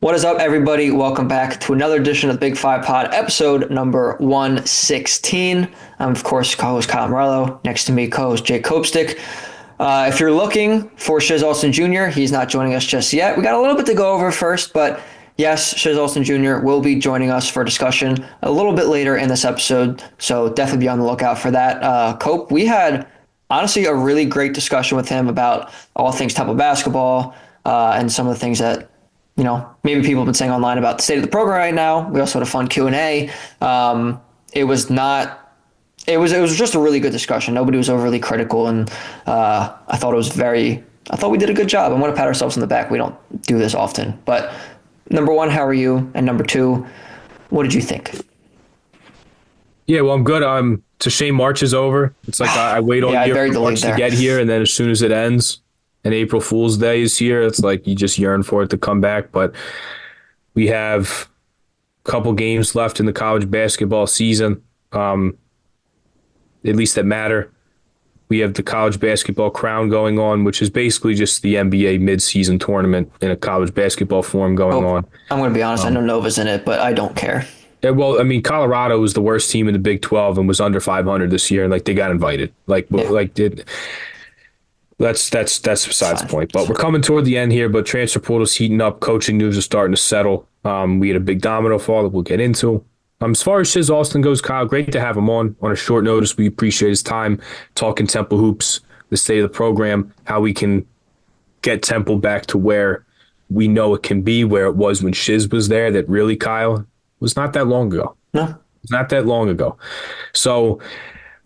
What is up, everybody? Welcome back to another edition of the Big Five Pod, episode number 116. I'm, of course, co-host Kyle Morello. Next to me, co-host Jake Copestick. If you're looking for Shizz Alston Jr., he's not joining us just yet. We got a little bit to go over first, but yes, Shizz Alston Jr. will be joining us for discussion a little bit later in this episode, so definitely be on the lookout for that. Cope, we had, honestly, a really great discussion with him about all things Temple basketball and some of the things that maybe people have been saying online about the state of the program right now. We also had a fun Q&A. It was just a really good discussion. Nobody was overly critical, and I thought we did a good job. I want to pat ourselves on the back. We don't do this often, but number one, how are you? And number two, what did you think? Yeah, well, I'm good. It's a shame March is over. It's like I wait all year for March to get here, and then as soon as it ends, and April Fool's Day is here, it's like you just yearn for it to come back. But we have a couple games left in the college basketball season, at least that matter. We have the college basketball crown going on, which is basically just the NBA midseason tournament in a college basketball form going on. I'm going to be honest. I know Nova's in it, but I don't care. Yeah, well, I mean, Colorado was the worst team in the Big 12 and was under 500 this year, and they got invited. That's besides the point. But we're coming toward the end here, but transfer portal's heating up. Coaching news is starting to settle. We had a big domino fall that we'll get into. As far as Shizz Alston goes, Kyle, great to have him on a short notice. We appreciate his time talking Temple hoops, the state of the program, how we can get Temple back to where we know it can be, where it was when Shizz was there. That really, Kyle, was not that long ago. No. It's not that long ago. So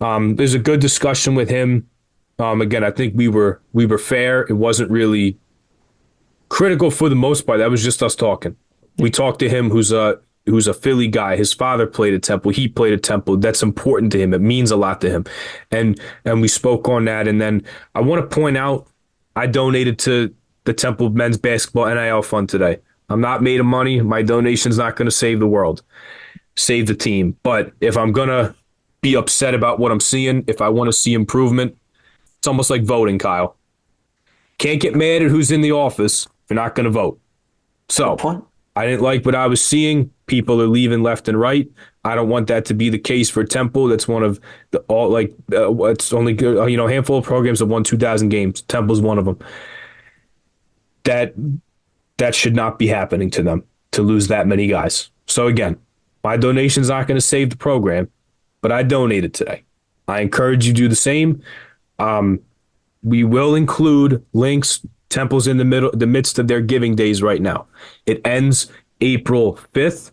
there's a good discussion with him. Again, I think we were fair. It wasn't really critical for the most part. That was just us talking. We talked to him, who's a Philly guy. His father played at Temple. He played at Temple. That's important to him. It means a lot to him. And we spoke on that. And then I want to point out, I donated to the Temple men's basketball NIL fund today. I'm not made of money. My donation's not going to save the world, save the team. But if I'm going to be upset about what I'm seeing, if I want to see improvement, it's almost like voting, Kyle. Can't get mad at who's in the office if you're not going to vote. So I didn't like what I was seeing. People are leaving left and right. I don't want that to be the case for Temple. That's one of the it's only a handful of programs that won 2,000 games. Temple's one of them. That should not be happening to them, to lose that many guys. So again, my donation's not going to save the program, but I donated today. I encourage you to do the same. We will include links. Temple's in the midst of their giving days right now. It ends April 5th.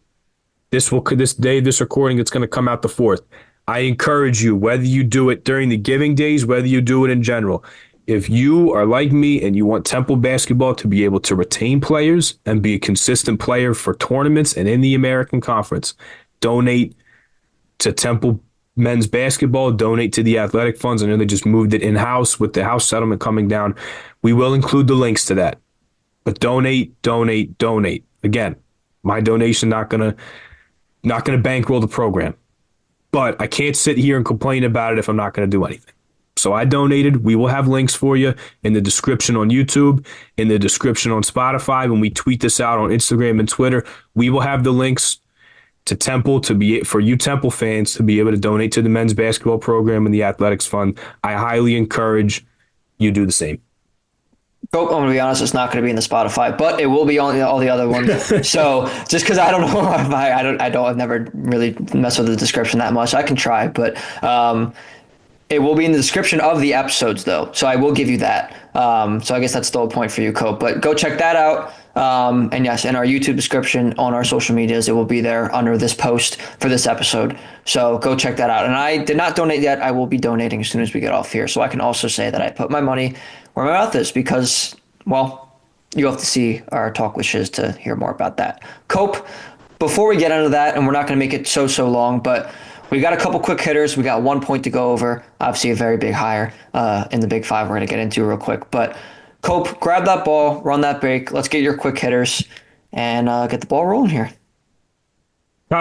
This recording, it's going to come out the 4th. I encourage you, whether you do it during the giving days, whether you do it in general, if you are like me and you want Temple basketball to be able to retain players and be a consistent player for tournaments and in the American Conference, donate to Temple men's basketball, donate to the athletic funds. I know they just moved it in-house with the house settlement coming down. We will include the links to that. But donate. Again, my donation not gonna bankroll the program. But I can't sit here and complain about it if I'm not going to do anything. So I donated. We will have links for you in the description on YouTube, in the description on Spotify. When we tweet this out on Instagram and Twitter, we will have the links to Temple for you Temple fans to be able to donate to the men's basketball program and the athletics fund. I highly encourage you do the same. I'm going to be honest, it's not going to be in the Spotify, but it will be on all the other ones. So just because I don't know, I've never really messed with the description that much. I can try, but it will be in the description of the episodes, though. So I will give you that. So I guess that's still a point for you, Cope. But go check that out. And yes, in our YouTube description on our social medias, it will be there under this post for this episode. So go check that out. And I did not donate yet. I will be donating as soon as we get off here. So I can also say that I put my money where my mouth is because, well, you have to see our talk with Shizz to hear more about that. Cope, before we get into that, and we're not going to make it so long, but we got a couple quick hitters. We got 1 point to go over. Obviously, a very big hire in the Big Five we're going to get into real quick. But Cope, grab that ball, run that break. Let's get your quick hitters and get the ball rolling here.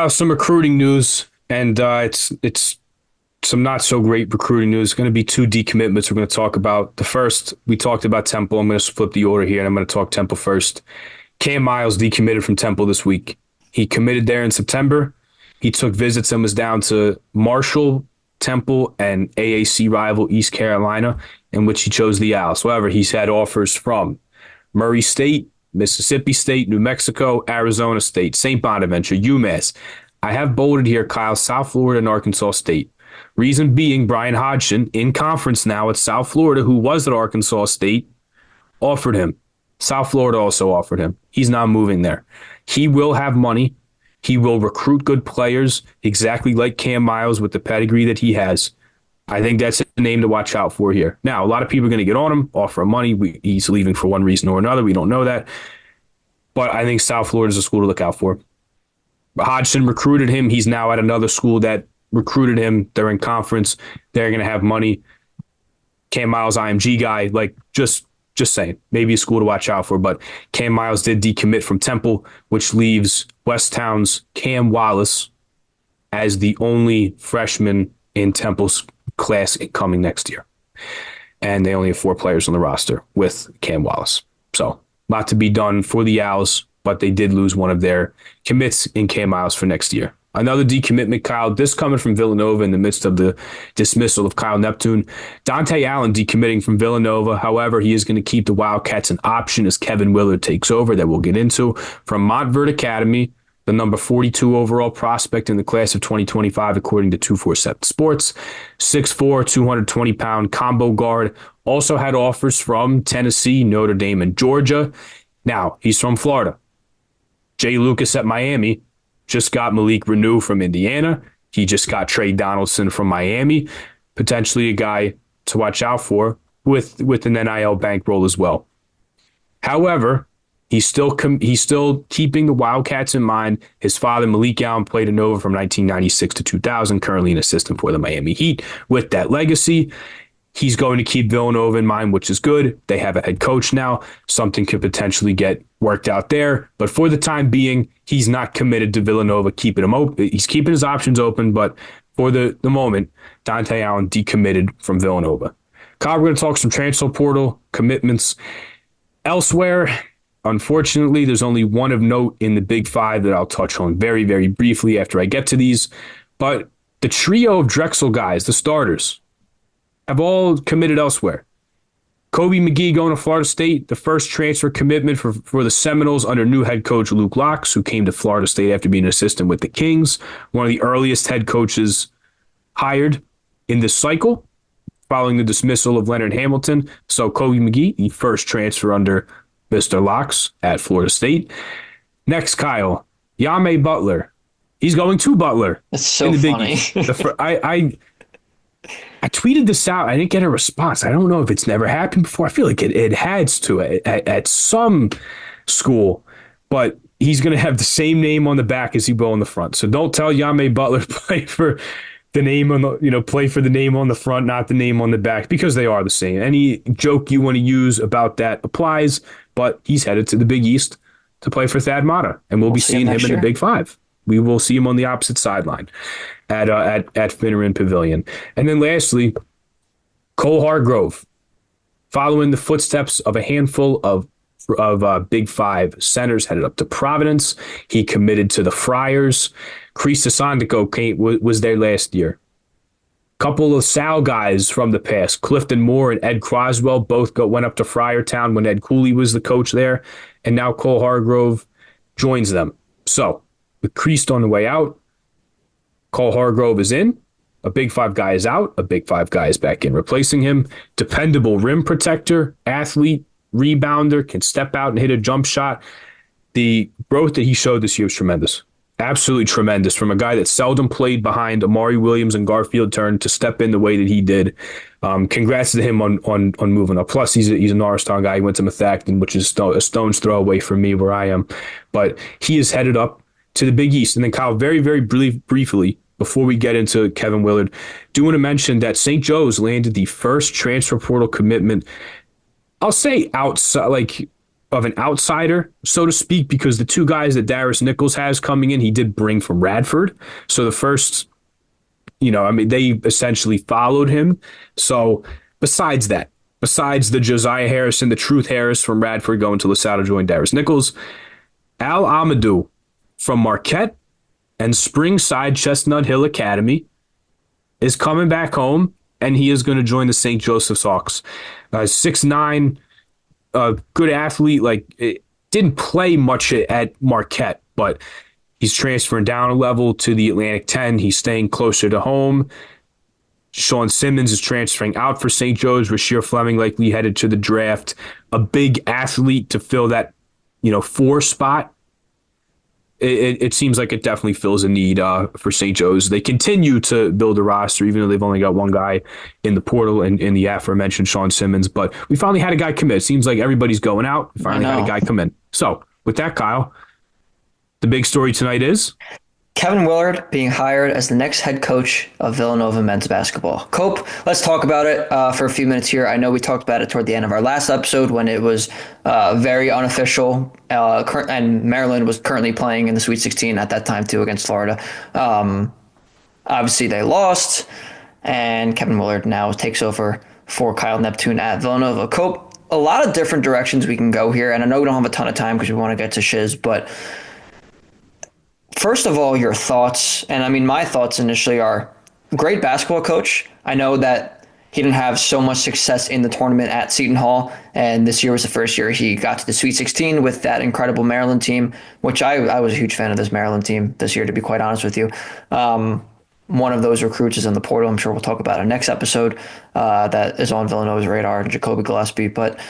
Some recruiting news, and it's some not so great recruiting news. Going to be 2 decommitments we're going to talk about. The first, we talked about Temple. I'm going to flip the order here, and I'm going to talk Temple first. Cam Miles decommitted from Temple this week. He committed there in September. He took visits and was down to Marshall, Temple, and AAC rival East Carolina, in which he chose the Owls. However, he's had offers from Murray State, Mississippi State, New Mexico, Arizona State, St. Bonaventure, UMass. I have bolded here, Kyle, South Florida and Arkansas State. Reason being, Brian Hodgson, in conference now at South Florida, who was at Arkansas State, offered him. South Florida also offered him. He's not moving there. He will have money. He will recruit good players, exactly like Cam Miles with the pedigree that he has. I think that's a name to watch out for here. Now, a lot of people are going to get on him, offer him money. He's leaving for one reason or another. We don't know that. But I think South Florida is a school to look out for. Hodgson recruited him. He's now at another school that recruited him. They're in conference. They're going to have money. Cam Miles, IMG guy, like just saying, maybe a school to watch out for. But Cam Miles did decommit from Temple, which leaves West Town's Cam Wallace as the only freshman in Temple's class coming next year. And they only have 4 players on the roster with Cam Wallace. So a lot to be done for the Owls, but they did lose one of their commits in Cam Miles for next year. Another decommitment, Kyle, this coming from Villanova in the midst of the dismissal of Kyle Neptune. Dante Allen decommitting from Villanova. However, he is going to keep the Wildcats an option as Kevin Willard takes over, that we'll get into. From Montverde Academy, the number 42 overall prospect in the class of 2025, according to 247 Sports. 6'4", 220-pound combo guard. Also had offers from Tennessee, Notre Dame, and Georgia. Now, he's from Florida. Jay Lucas at Miami. Just got Malik Renew from Indiana. He just got Trey Donaldson from Miami. Potentially a guy to watch out for with an NIL bankroll as well. However, he's still keeping the Wildcats in mind. His father, Malik Allen, played in Nova from 1996 to 2000, currently an assistant for the Miami Heat. With that legacy, he's going to keep Villanova in mind, which is good. They have a head coach now. Something could potentially get worked out there. But for the time being, he's not committed to Villanova, keeping him open. He's keeping his options open, but for the moment, Dante Allen decommitted from Villanova. Kyle, we're going to talk some transfer portal commitments. Elsewhere, unfortunately, there's only one of note in the Big Five that I'll touch on very, very briefly after I get to these. But the trio of Drexel guys, the starters, have all committed elsewhere. Kobe McGee going to Florida State, the first transfer commitment for the Seminoles under new head coach Luke Locks, who came to Florida State after being an assistant with the Kings, one of the earliest head coaches hired in this cycle following the dismissal of Leonard Hamilton. So Kobe McGee, the first transfer under Mr. Locks at Florida State. Next, Kyle, Yame Butler. He's going to Butler. That's so funny. I tweeted this out. I didn't get a response. I don't know if it's never happened before. I feel like it has to at some school, but he's going to have the same name on the back as he will on the front. So don't tell Yame Butler to play for the name on the play for the name on the front, not the name on the back, because they are the same. Any joke you want to use about that applies. But he's headed to the Big East to play for Thad Matta, and we'll be seeing him in the Big Five. We will see him on the opposite sideline at Finneran Pavilion. And then lastly, Cole Hargrove, following the footsteps of a handful of Big Five centers, headed up to Providence. He committed to the Friars. Krista Sandico was there last year. Couple of Sal guys from the past, Clifton Moore and Ed Croswell, both went up to Friartown when Ed Cooley was the coach there. And now Cole Hargrove joins them. So, with Priest on the way out, Cole Hargrove is in. A Big Five guy is out. A Big Five guy is back in replacing him. Dependable rim protector, athlete, rebounder, can step out and hit a jump shot. The growth that he showed this year was tremendous. Absolutely tremendous. From a guy that seldom played behind Amari Williams and Garfield Turn to step in the way that he did. Congrats to him on moving up. Plus, he's a Norristown guy. He went to Methacton, which is a stone's throw away from me where I am. But he is headed up to the Big East. And then, Kyle, very, very briefly, before we get into Kevin Willard, do want to mention that St. Joe's landed the first transfer portal commitment, I'll say outside, of an outsider, so to speak, because the two guys that Darius Nichols has coming in, he did bring from Radford. So the first, they essentially followed him. So besides that, besides the Josiah Harrison, the Truth Harris from Radford going to LaSalle to join Darius Nichols, Al Amadou from Marquette and Springside Chestnut Hill Academy is coming back home, and he is going to join the St. Joseph's Hawks. 6'9", good athlete. Like, didn't play much at Marquette, but he's transferring down a level to the Atlantic 10. He's staying closer to home. Sean Simmons is transferring out for St. Joe's. Rasheer Fleming likely headed to the draft. A big athlete to fill that, 4 spot. It seems like it definitely fills a need for St. Joe's. They continue to build a roster, even though they've only got one guy in the portal and in the aforementioned Sean Simmons. But we finally had a guy commit. It seems like everybody's going out. We finally had a guy come in. So with that, Kyle, the big story tonight is Kevin Willard being hired as the next head coach of Villanova men's basketball. Cope, let's talk about it for a few minutes here. I know we talked about it toward the end of our last episode when it was very unofficial, and Maryland was currently playing in the Sweet 16 at that time too against Florida. Obviously, they lost, and Kevin Willard now takes over for Kyle Neptune at Villanova. Cope, a lot of different directions we can go here, and I know we don't have a ton of time because we want to get to Shizz, but first of all, your thoughts, and I mean, my thoughts initially are great basketball coach. I know that he didn't have so much success in the tournament at Seton Hall, and this year was the first year he got to the Sweet 16 with that incredible Maryland team, which I was a huge fan of this Maryland team this year, to be quite honest with you. One of those recruits is in the portal. I'm sure we'll talk about it next episode that is on Villanova's radar, Jacoby Gillespie. But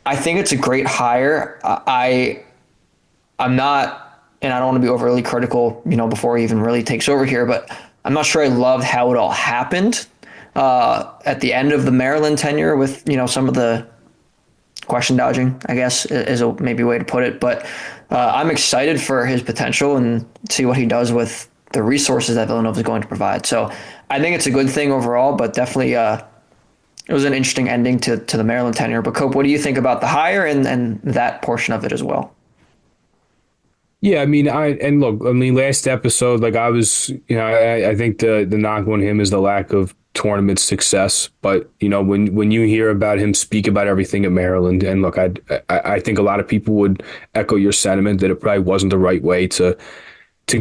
I think it's a great hire. I'm not, and I don't want to be overly critical, before he even really takes over here, but I'm not sure I loved how it all happened at the end of the Maryland tenure with, some of the question dodging, I guess, is a maybe way to put it. But I'm excited for his potential and see what he does with the resources that Villanova is going to provide. So I think it's a good thing overall, but definitely it was an interesting ending to the Maryland tenure. But Cope, what do you think about the hire and that portion of it as well? Yeah, I mean, last episode, I was, I think the knock on him is the lack of tournament success. But, when you hear about him speak about everything at Maryland, and look, I think a lot of people would echo your sentiment that it probably wasn't the right way to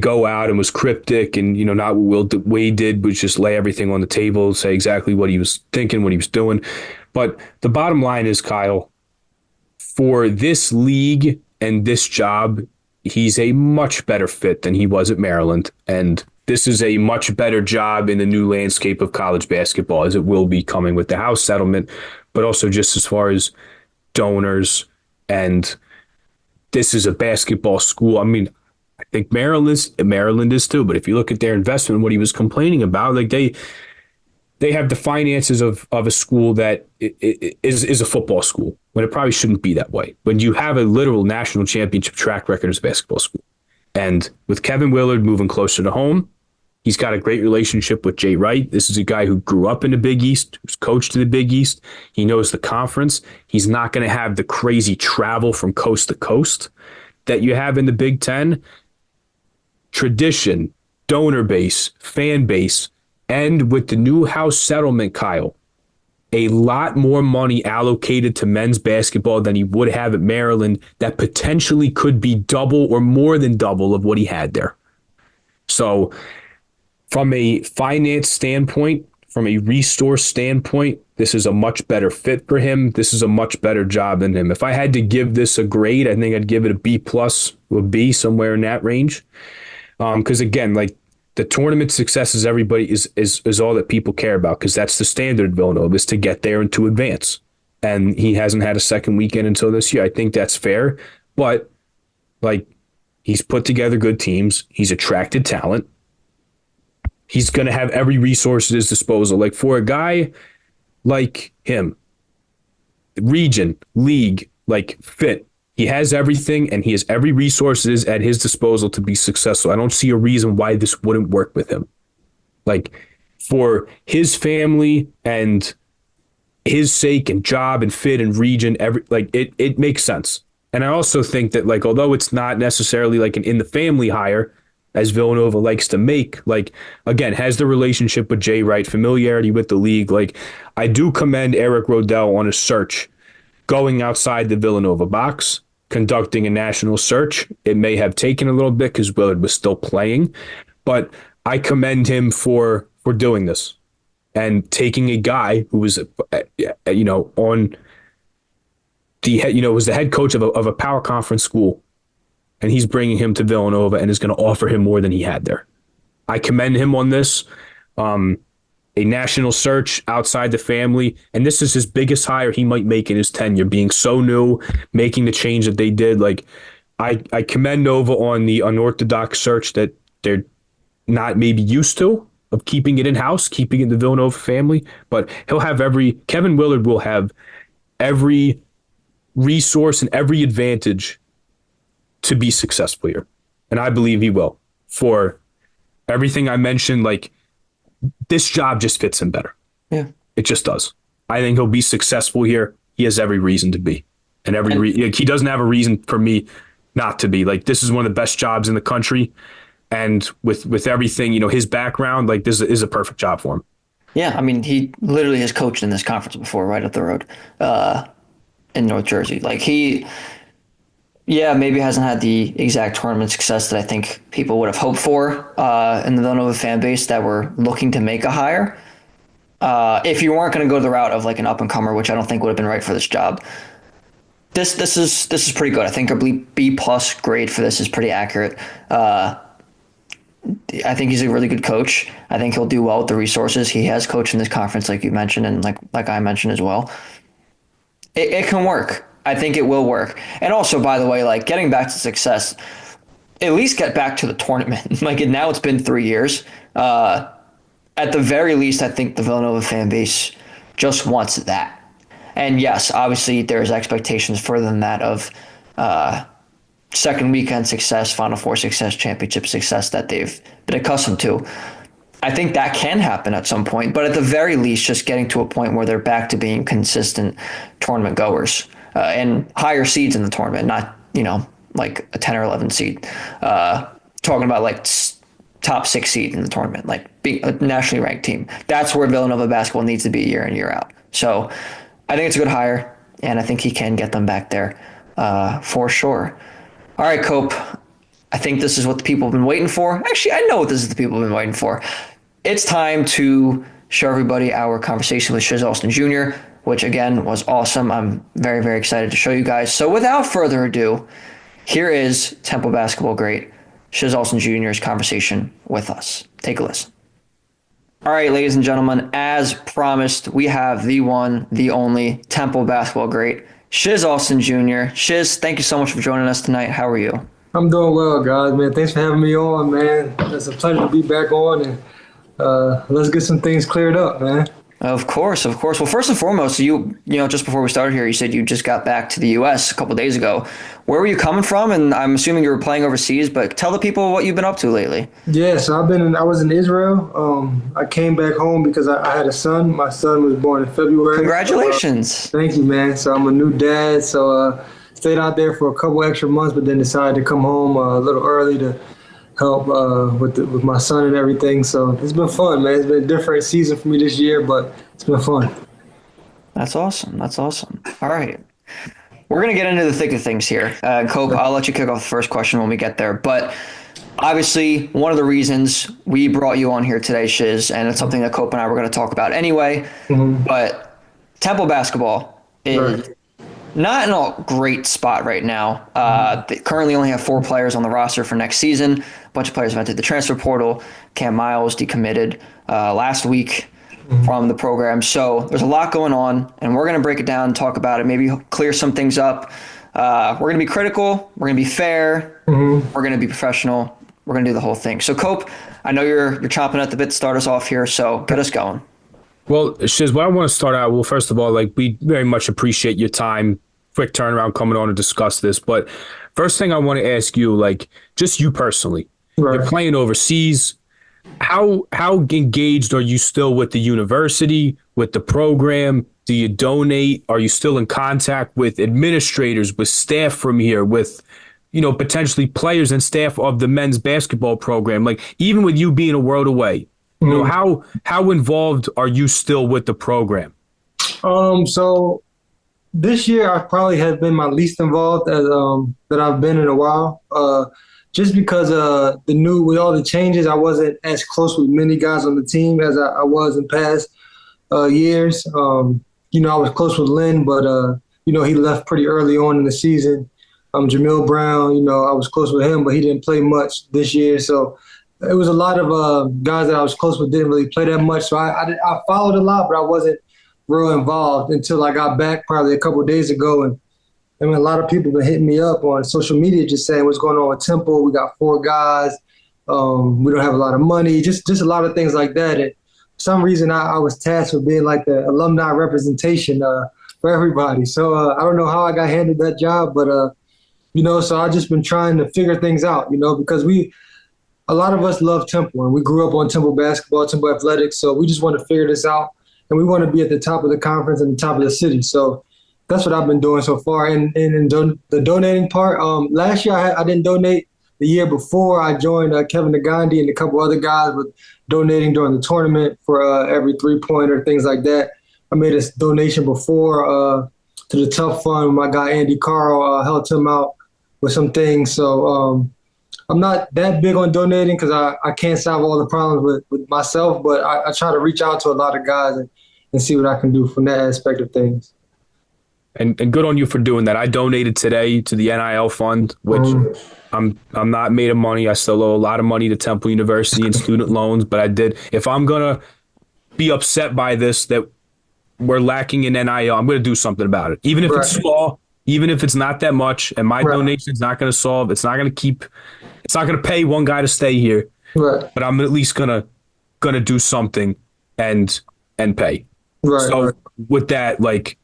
go out and was cryptic and, not what Wade did, was just lay everything on the table, say exactly what he was thinking, what he was doing. But the bottom line is, Kyle, for this league and this job, he's a much better fit than he was at Maryland. And this is a much better job in the new landscape of college basketball, as it will be coming with the House settlement, but also just as far as donors. And this is a basketball school. I mean, I think Maryland is too. But if you look at their investment, what he was complaining about, they have the finances of a school that is a football school when it probably shouldn't be that way. When you have a literal national championship track record as a basketball school. And with Kevin Willard moving closer to home, he's got a great relationship with Jay Wright. This is a guy who grew up in the Big East, who's coached in the Big East. He knows the conference. He's not going to have the crazy travel from coast to coast that you have in the Big Ten. Tradition, donor base, fan base, and with the new House settlement, Kyle, a lot more money allocated to men's basketball than he would have at Maryland that potentially could be double or more than double of what he had there. So from a finance standpoint, from a resource standpoint, this is a much better fit for him. This is a much better job than him. If I had to give this a grade, I think I'd give it a B+ or B, somewhere in that range. Because again, the tournament success is all that people care about, because that's the standard at Villanova, is to get there and to advance. And he hasn't had a second weekend until this year. I think that's fair. But he's put together good teams. He's attracted talent. He's going to have every resource at his disposal. For a guy like him, region, league, fit, he has everything, and he has every resources at his disposal to be successful. I don't see a reason why this wouldn't work with him. For his family and his sake and job and fit and region, it makes sense. And I also think that although it's not necessarily an in the family hire, as Villanova likes to make. Like, again, has the relationship with Jay Wright, familiarity with the league. Like, I do commend Eric Rodell on a search, going outside the Villanova box, conducting a national search. It may have taken a little bit because Willard was still playing, but I commend him for doing this and taking a guy who was, on the head, was the head coach of a power conference school, and he's bringing him to Villanova and is going to offer him more than he had there. I commend him on this. A national search outside the family, and this is his biggest hire he might make in his tenure, being so new, making the change that they did. Like, I commend Nova on the unorthodox search that they're not maybe used to, of keeping it in-house, keeping it in the Villanova family, but Kevin Willard will have every resource and every advantage to be successful here. And I believe he will. For everything I mentioned, like, this job just fits him better. Yeah. It just does. I think he'll be successful here. He has every reason to be. And he doesn't have a reason for me not to be. Like, this is one of the best jobs in the country. And with everything, his background, like, this is a perfect job for him. Yeah, I mean, he literally has coached in this conference before, right up the road, in North Jersey. Like, maybe hasn't had the exact tournament success that I think people would have hoped for in the Villanova fan base that were looking to make a hire. If you weren't going to go the route of like an up-and-comer, which I don't think would have been right for this job, this is pretty good. I think a B+ grade for this is pretty accurate. I think he's a really good coach. I think he'll do well with the resources. He has coached in this conference, like you mentioned, and like I mentioned as well. It can work. I think it will work. And also, by the way, like, getting back to success, at least get back to the tournament. Like, now it's been 3 years. At the very least, I think the Villanova fan base just wants that. And yes, obviously there's expectations further than that of second weekend success, Final Four success, championship success that they've been accustomed to. I think that can happen at some point, but at the very least, just getting to a point where they're back to being consistent tournament goers and higher seeds in the tournament, not, like a 10 or 11 seed. Talking about like top 6 seed in the tournament, like being a nationally ranked team. That's where Villanova basketball needs to be year in, year out. So I think it's a good hire, and I think he can get them back there for sure. All right, Cope. I think this is what the people have been waiting for. Actually, I know what this is the people have been waiting for. It's time to show everybody our conversation with Shizz Alston Jr., which, again, was awesome. I'm very, very excited to show you guys. So without further ado, here is Temple basketball great Shizz Alston Jr.'s conversation with us. Take a listen. All right, ladies and gentlemen, as promised, we have the one, the only Temple basketball great, Shizz Alston Jr. Shizz, thank you so much for joining us tonight. How are you? I'm doing well, guys, man. Thanks for having me on, man. It's a pleasure to be back on, and let's get some things cleared up, man. Of course, of course. Well, first and foremost, you just before we started here, you said you just got back to the U.S. a couple of days ago. Where were you coming from? And I'm assuming you were playing overseas, but tell the people what you've been up to lately. Yeah, so I was in Israel. I came back home because I had a son. My son was born in February. Congratulations. Thank you, man. So I'm a new dad. So stayed out there for a couple extra months, but then decided to come home a little early to help with my son and everything. So it's been fun, man. It's been a different season for me this year, but it's been fun. That's awesome. That's awesome. All right. We're going to get into the thick of things here. Cope, I'll let you kick off the first question when we get there. But obviously, one of the reasons we brought you on here today, Shizz, and it's something that Cope and I were going to talk about anyway, but Temple basketball is not in a great spot right now. They currently only have 4 players on the roster for next season. A bunch of players have entered the transfer portal. Cam Miles decommitted last week from the program. So there's a lot going on, and we're going to break it down and talk about it, maybe clear some things up. We're going to be critical. We're going to be fair. We're going to be professional. We're going to do the whole thing. So, Cope, I know you're chomping at the bit to start us off here, so get us going. Well, Shizz, what I want to start out, well, first of all, like, we very much appreciate your time, quick turnaround coming on to discuss this. But first thing I want to ask you, like, just you personally, you're playing overseas. How engaged are you still with the university, with the program? Do you donate? Are you still in contact with administrators, with staff from here, with, potentially players and staff of the men's basketball program? Like, even with you being a world away, how involved are you still with the program? So this year I probably have been my least involved as that I've been in a while. Just because with all the changes, I wasn't as close with many guys on the team as I was in past years. I was close with Lynn, but he left pretty early on in the season. Jamil Brown, I was close with him, but he didn't play much this year. So it was a lot of guys that I was close with didn't really play that much. So I followed a lot, but I wasn't real involved until I got back probably a couple of days ago. And I mean, a lot of people have been hitting me up on social media just saying what's going on with Temple. We got 4 guys. We don't have a lot of money, just a lot of things like that. And for some reason, I was tasked with being like the alumni representation for everybody. So I don't know how I got handed that job, but so I've just been trying to figure things out, because a lot of us love Temple and we grew up on Temple basketball, Temple athletics. So we just want to figure this out and we want to be at the top of the conference and the top of the city. So that's what I've been doing so far. And the donating part, last year I didn't donate. The year before I joined Kevin Gandhi and a couple other guys with donating during the tournament for every 3-pointer, things like that. I made a donation before to the Tough Fund. My guy Andy Carl helped him out with some things. So I'm not that big on donating because I can't solve all the problems with myself, but I try to reach out to a lot of guys and see what I can do from that aspect of things. And good on you for doing that. I donated today to the NIL fund, which I'm not made of money. I still owe a lot of money to Temple University and student loans, but I did. If I'm going to be upset by this, that we're lacking in NIL, I'm going to do something about it. Even if it's small, even if it's not that much, and my donation's not going to solve, it's not going to pay one guy to stay here. Right. But I'm at least gonna do something and pay. Right. So with that, like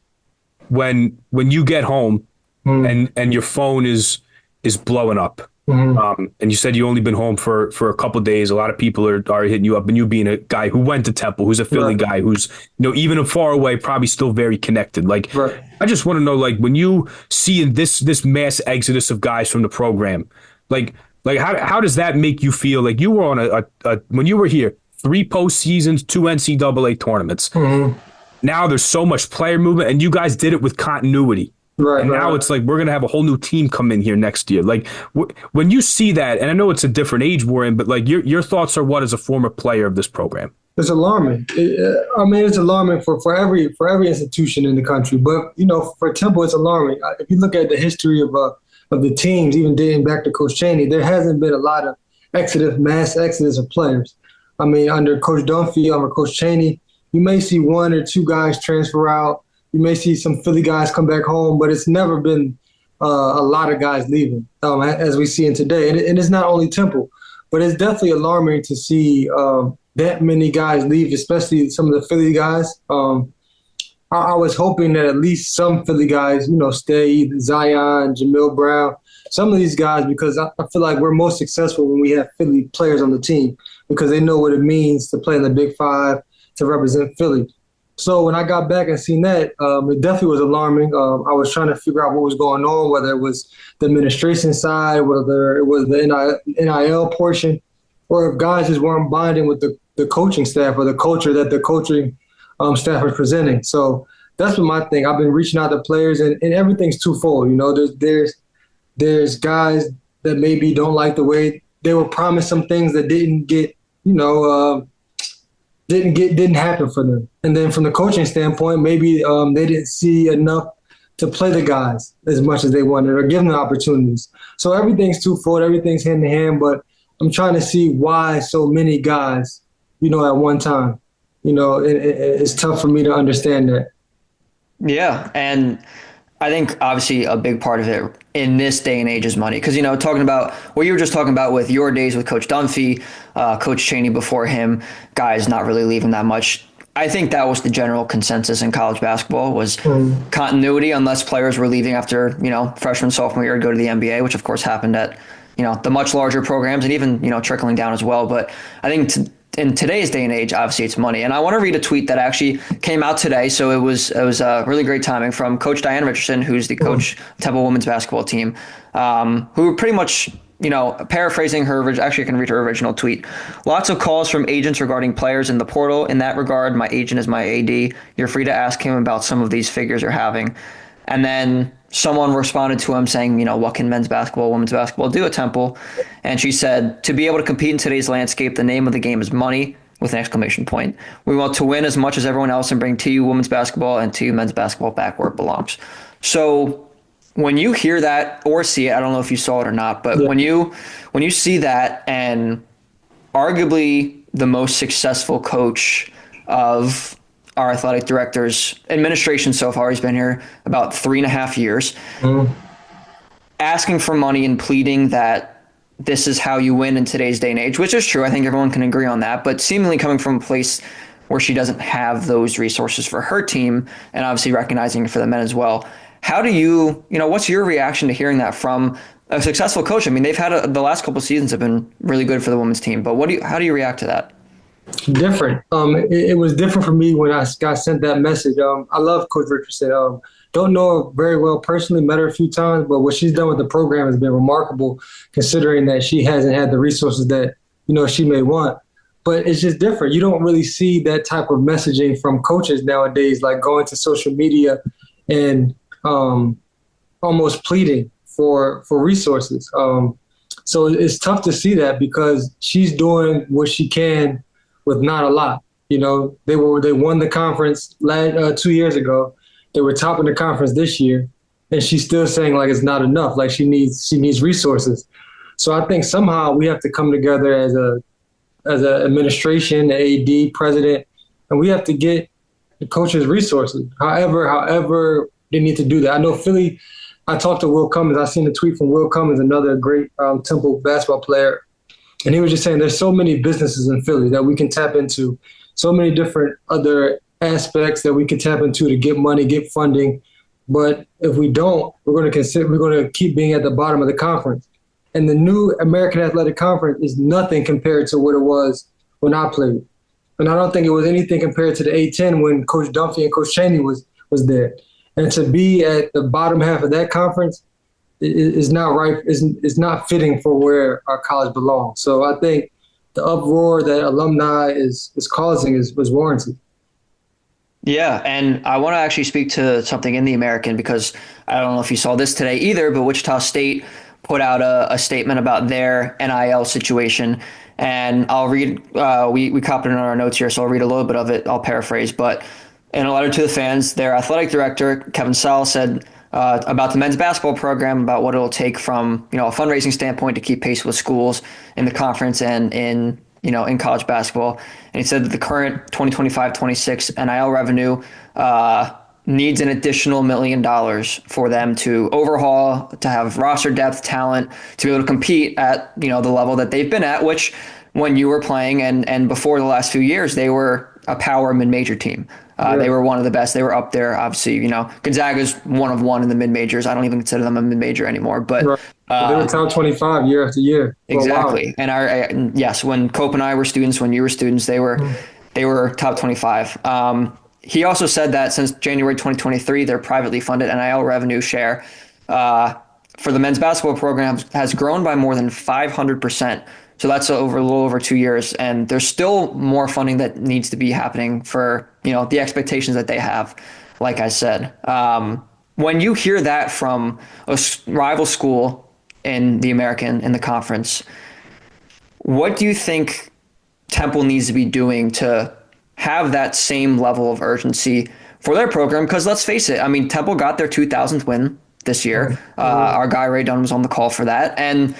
when you get home and your phone is blowing up, and you said you only been home for a couple of days, a lot of people are hitting you up, and you being a guy who went to Temple, who's a Philly guy, who's even far away, probably still very connected. Like I just want to know, like, when you see this mass exodus of guys from the program, like how does that make you feel? Like, you were on a when you were here, 3 postseasons, 2 NCAA tournaments. Now there's so much player movement, and you guys did it with continuity. Now it's like we're going to have a whole new team come in here next year. Like, when you see that, and I know it's a different age we're in, but like your thoughts are what as a former player of this program? It's alarming. It's alarming for every institution in the country. But, for Temple, it's alarming. If you look at the history of the teams, even dating back to Coach Chaney, there hasn't been a lot of mass exodus of players. I mean, under Coach Dunphy, under Coach Chaney, you may see 1 or 2 guys transfer out. You may see some Philly guys come back home, but it's never been a lot of guys leaving, as we see in today. And it's not only Temple, but it's definitely alarming to see that many guys leave, especially some of the Philly guys. I was hoping that at least some Philly guys, stay, either Zion, Jamil Brown, some of these guys, because I feel like we're most successful when we have Philly players on the team because they know what it means to play in the Big Five, to represent Philly. So when I got back and seen that, it definitely was alarming. I was trying to figure out what was going on, whether it was the administration side, whether it was the NIL portion, or if guys just weren't bonding with the coaching staff or the culture that the coaching staff was presenting. So that's what my thing. I've been reaching out to players, and everything's twofold. There's guys that maybe don't like the way they were promised some things that didn't get, didn't happen for them. And then from the coaching standpoint, maybe they didn't see enough to play the guys as much as they wanted or give them opportunities. So everything's twofold, everything's hand in hand, but I'm trying to see why so many guys, at one time. It's tough for me to understand that. Yeah, and I think obviously a big part of it in this day and age is money. Because, talking about what you were just talking about with your days with Coach Dunphy, Coach Chaney before him, guys not really leaving that much. I think that was the general consensus in college basketball was continuity, unless players were leaving after, freshman, sophomore year to go to the NBA, which of course happened at, the much larger programs and even, trickling down as well. But I think in today's day and age, obviously it's money. And I want to read a tweet that actually came out today. So it was really great timing from Coach Diana Richardson, who's the coach of Temple women's basketball team, who pretty much, paraphrasing her, actually I can read her original tweet. Lots of calls from agents regarding players in the portal. In that regard, my agent is my AD. You're free to ask him about some of these figures you're having. And then someone responded to him saying, what can men's basketball, women's basketball do at Temple? And she said, to be able to compete in today's landscape, the name of the game is money with an exclamation point. We want to win as much as everyone else and bring TU women's basketball and TU men's basketball back where it belongs. So when you hear that or see it, I don't know if you saw it or not, but when you see that, and arguably the most successful coach of our athletic director's administration so far, he's been here about 3.5 years, asking for money and pleading that this is how you win in today's day and age, which is true. I think everyone can agree on that, but seemingly coming from a place where she doesn't have those resources for her team, and obviously recognizing it for the men as well. How do you, what's your reaction to hearing that from a successful coach? I mean, they've had the last couple of seasons have been really good for the women's team, but how do you react to that? Different. It was different for me when I got sent that message. I love Coach Richardson. Don't know her very well personally, met her a few times, but what she's done with the program has been remarkable, considering that she hasn't had the resources that, she may want. But it's just different. You don't really see that type of messaging from coaches nowadays, like going to social media and almost pleading for resources. So it's tough to see that because she's doing what she can with not a lot. They won the conference 2 years ago. They were top in the conference this year, and she's still saying like it's not enough. Like she needs resources. So I think somehow we have to come together as an administration, the AD, president, and we have to get the coaches resources. However they need to do that. I know Philly. I talked to Will Cummins. I seen a tweet from Will Cummins, another great Temple basketball player. And he was just saying there's so many businesses in Philly that we can tap into, so many different other aspects that we can tap into to get money, get funding. But if we don't, we're going to keep being at the bottom of the conference. And the new American Athletic Conference is nothing compared to what it was when I played. And I don't think it was anything compared to the A-10 when Coach Dunphy and Coach Chaney was there. And to be at the bottom half of that conference is not right. Is not fitting for where our college belongs. So I think the uproar that alumni is causing was warranted. Yeah, and I want to actually speak to something in the American because I don't know if you saw this today either, but Wichita State put out a statement about their NIL situation. And I'll read, we copied it in our notes here, so I'll read a little bit of it. I'll paraphrase, but in a letter to the fans, their athletic director, Kevin Willard, said about the men's basketball program, about what it'll take from a fundraising standpoint to keep pace with schools in the conference and in college basketball. And he said that the current 2025-26 NIL revenue needs an additional $1 million for them to overhaul, to have roster depth, talent, to be able to compete at the level that they've been at, which when you were playing and before the last few years, they were a power mid-major team. They were one of the best. They were up there. Obviously, Gonzaga's one of one in the mid-majors. I don't even consider them a mid-major anymore. But they were top 25 year after year. Exactly. And yes, when Cope and I were students, when you were students, they were top 25. He also said that since January 2023, their privately funded NIL revenue share for the men's basketball program has grown by more than 500%. So that's a little over 2 years, and there's still more funding that needs to be happening for the expectations that they have. Like I said, when you hear that from a rival school in the American, in the conference, what do you think Temple needs to be doing to have that same level of urgency for their program? Because let's face it, I mean, Temple got their 2000th win this year. Our guy Ray Dunn was on the call for that, and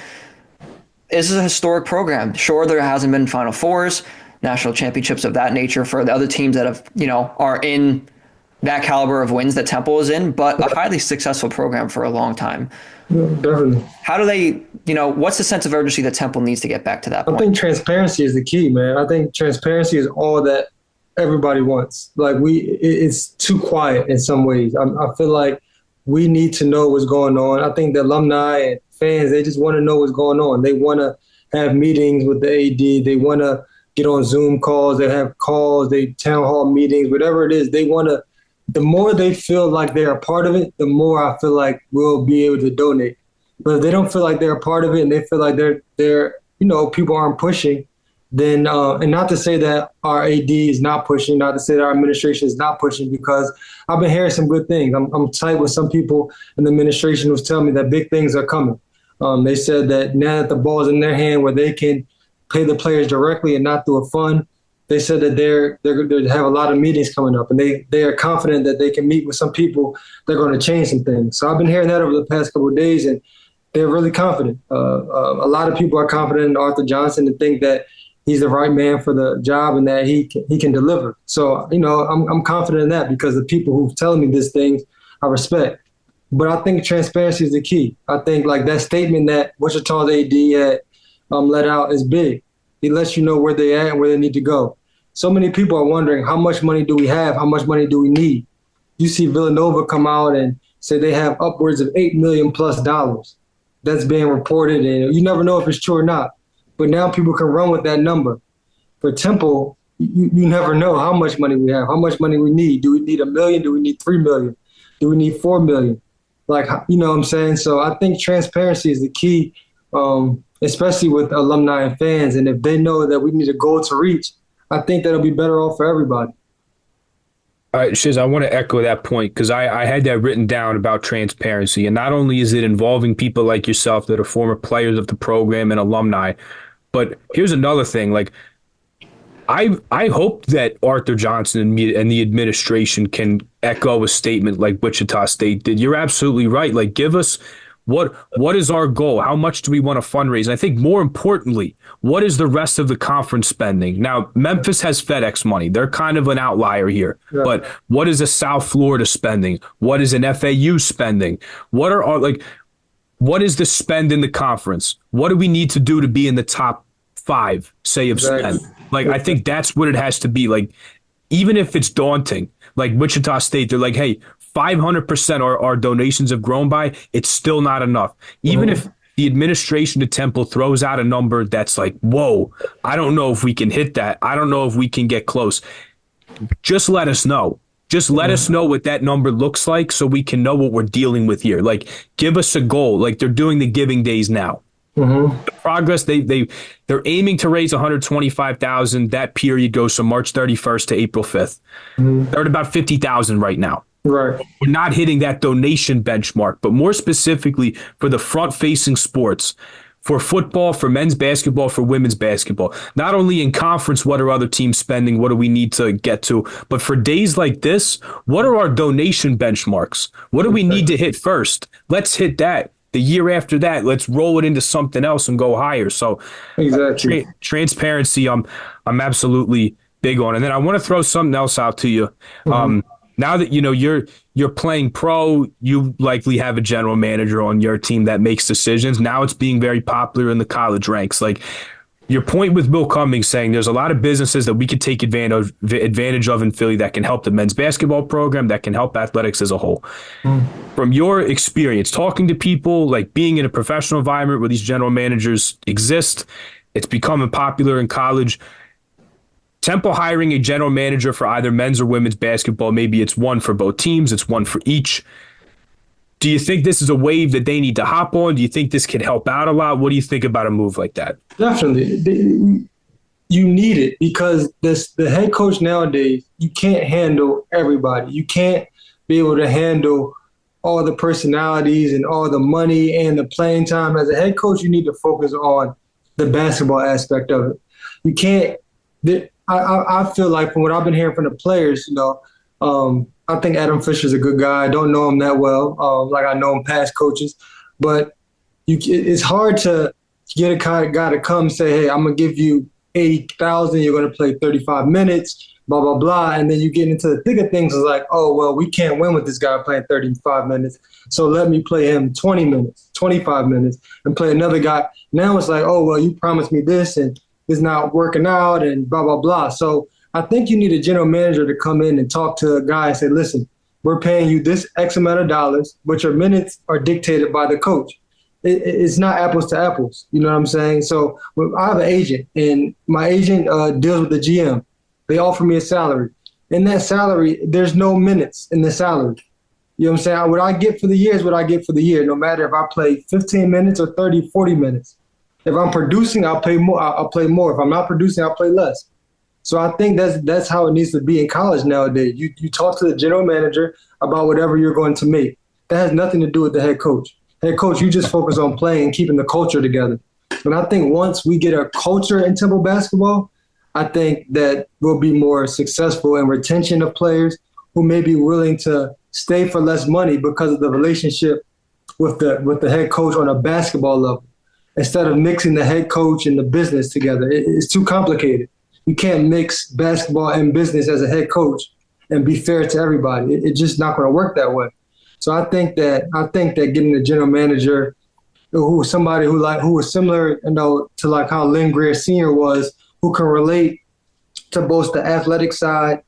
this is a historic program. Sure, there hasn't been Final Fours, national championships of that nature for the other teams that have, are in that caliber of wins that Temple is in, but a highly successful program for a long time. Yeah, definitely. How do they, what's the sense of urgency that Temple needs to get back to that point? I think transparency is the key, man. I think transparency is all that everybody wants. Like it's too quiet in some ways. I feel like we need to know what's going on. I think the alumni and fans, they just want to know what's going on. They want to have meetings with the AD. They want to get on Zoom calls, they have calls, they town hall meetings, whatever it is. They want to, the more they feel like they're a part of it, the more I feel like we'll be able to donate. But if they don't feel like they're a part of it and they feel like they're people aren't pushing, then and not to say that our AD is not pushing, not to say that our administration is not pushing, because I've been hearing some good things. I'm tight with some people in the administration who's telling me that big things are coming. They said that now that the ball is in their hand where they can pay the players directly and not through a fund, they said that they're have a lot of meetings coming up, and they are confident that they can meet with some people that are going to change some things. So I've been hearing that over the past couple of days, and they're really confident. A lot of people are confident in Arthur Johnson and think that he's the right man for the job and that he can deliver. So, I'm confident in that because the people who've telling me these things, I respect. But I think transparency is the key. I think like that statement that Wichita's AD had let out is big. He lets you know where they at and where they need to go. So many people are wondering, how much money do we have? How much money do we need? You see Villanova come out and say they have upwards of $8 million plus. That's being reported, and you never know if it's true or not. But now people can run with that number. For Temple, you never know how much money we have, how much money we need. Do we need $1 million? Do we need $3 million? Do we need $4 million? Like, you know what I'm saying? So I think transparency is the key, especially with alumni and fans. And if they know that we need a goal to reach, I think that'll be better off for everybody. All right, Shizz, I want to echo that point because I had that written down about transparency. And not only is it involving people like yourself that are former players of the program and alumni, but here's another thing. Like, I hope that Arthur Johnson and the administration can echo a statement like Wichita State did. You're absolutely right. Like, give us what is our goal? How much do we want to fundraise? And I think more importantly, what is the rest of the conference spending? Now, Memphis has FedEx money. They're kind of an outlier here. Yeah. But what is a South Florida spending? What is an FAU spending? What is the spend in the conference? What do we need to do to be in the top 5, say, of spend? Like, I think that's what it has to be. Like, even if it's daunting, like Wichita State, they're like, hey, 500% our donations have grown by, it's still not enough. Even if the administration at Temple throws out a number that's like, whoa, I don't know if we can hit that. I don't know if we can get close. Just let us know. Just let us know what that number looks like so we can know what we're dealing with here. Like, give us a goal. Like they're doing the giving days now. The progress, they're aiming to raise $125,000. That period goes from March 31st to April 5th. They're at about $50,000 right now. Right. We're not hitting that donation benchmark, but more specifically for the front-facing sports, for football, for men's basketball, for women's basketball. Not only in conference, what are other teams spending? What do we need to get to? But for days like this, what are our donation benchmarks? What do we need to hit first? Let's hit that. The year after that, let's roll it into something else and go higher. So exactly. Transparency, I'm absolutely big on. And then I want to throw something else out to you. Now that you're playing pro, you likely have a general manager on your team that makes decisions. Now it's being very popular in the college ranks. Like your point with Bill Cummings saying there's a lot of businesses that we could take advantage of in Philly that can help the men's basketball program, that can help athletics as a whole. From your experience, talking to people, like being in a professional environment where these general managers exist, it's becoming popular in college. Temple hiring a general manager for either men's or women's basketball, maybe it's one for both teams, it's one for each. Do you think this is a wave that they need to hop on? Do you think this could help out a lot? What do you think about a move like that? Definitely. You need it because the head coach nowadays, you can't handle everybody. You can't be able to handle all the personalities and all the money and the playing time. As a head coach, you need to focus on the basketball aspect of it. You can't I feel like from what I've been hearing from the players, I think Adam Fisher's a good guy. I don't know him that well, like I know him past coaches. But it's hard to get a guy to come say, hey, I'm going to give you $80,000. You're going to play 35 minutes, blah, blah, blah. And then you get into the thick of things. It's like, oh, well, we can't win with this guy playing 35 minutes. So let me play him 20 minutes, 25 minutes, and play another guy. Now it's like, oh, well, you promised me this, and it's not working out, and blah, blah, blah. So I think you need a general manager to come in and talk to a guy and say, listen, we're paying you this X amount of dollars, but your minutes are dictated by the coach. it's not apples to apples. You know what I'm saying? So I have an agent, and my agent deals with the GM. They offer me a salary. In that salary, there's no minutes in the salary. You know what I'm saying? What I get for the year is what I get for the year, no matter if I play 15 minutes or 30, 40 minutes. If I'm producing, I'll play more. I'll play more. If I'm not producing, I'll play less. So I think that's how it needs to be in college nowadays. You talk to the general manager about whatever you're going to make. That has nothing to do with the head coach. Head coach, you just focus on playing and keeping the culture together. And I think once we get a culture in Temple basketball, I think that we'll be more successful in retention of players who may be willing to stay for less money because of the relationship with the head coach on a basketball level, instead of mixing the head coach and the business together. It's too complicated. You can't mix basketball and business as a head coach and be fair to everybody. It's just not going to work that way. So I think that getting a general manager who was somebody who was similar, to like how Lynn Greer Sr. was, who can relate to both the athletic side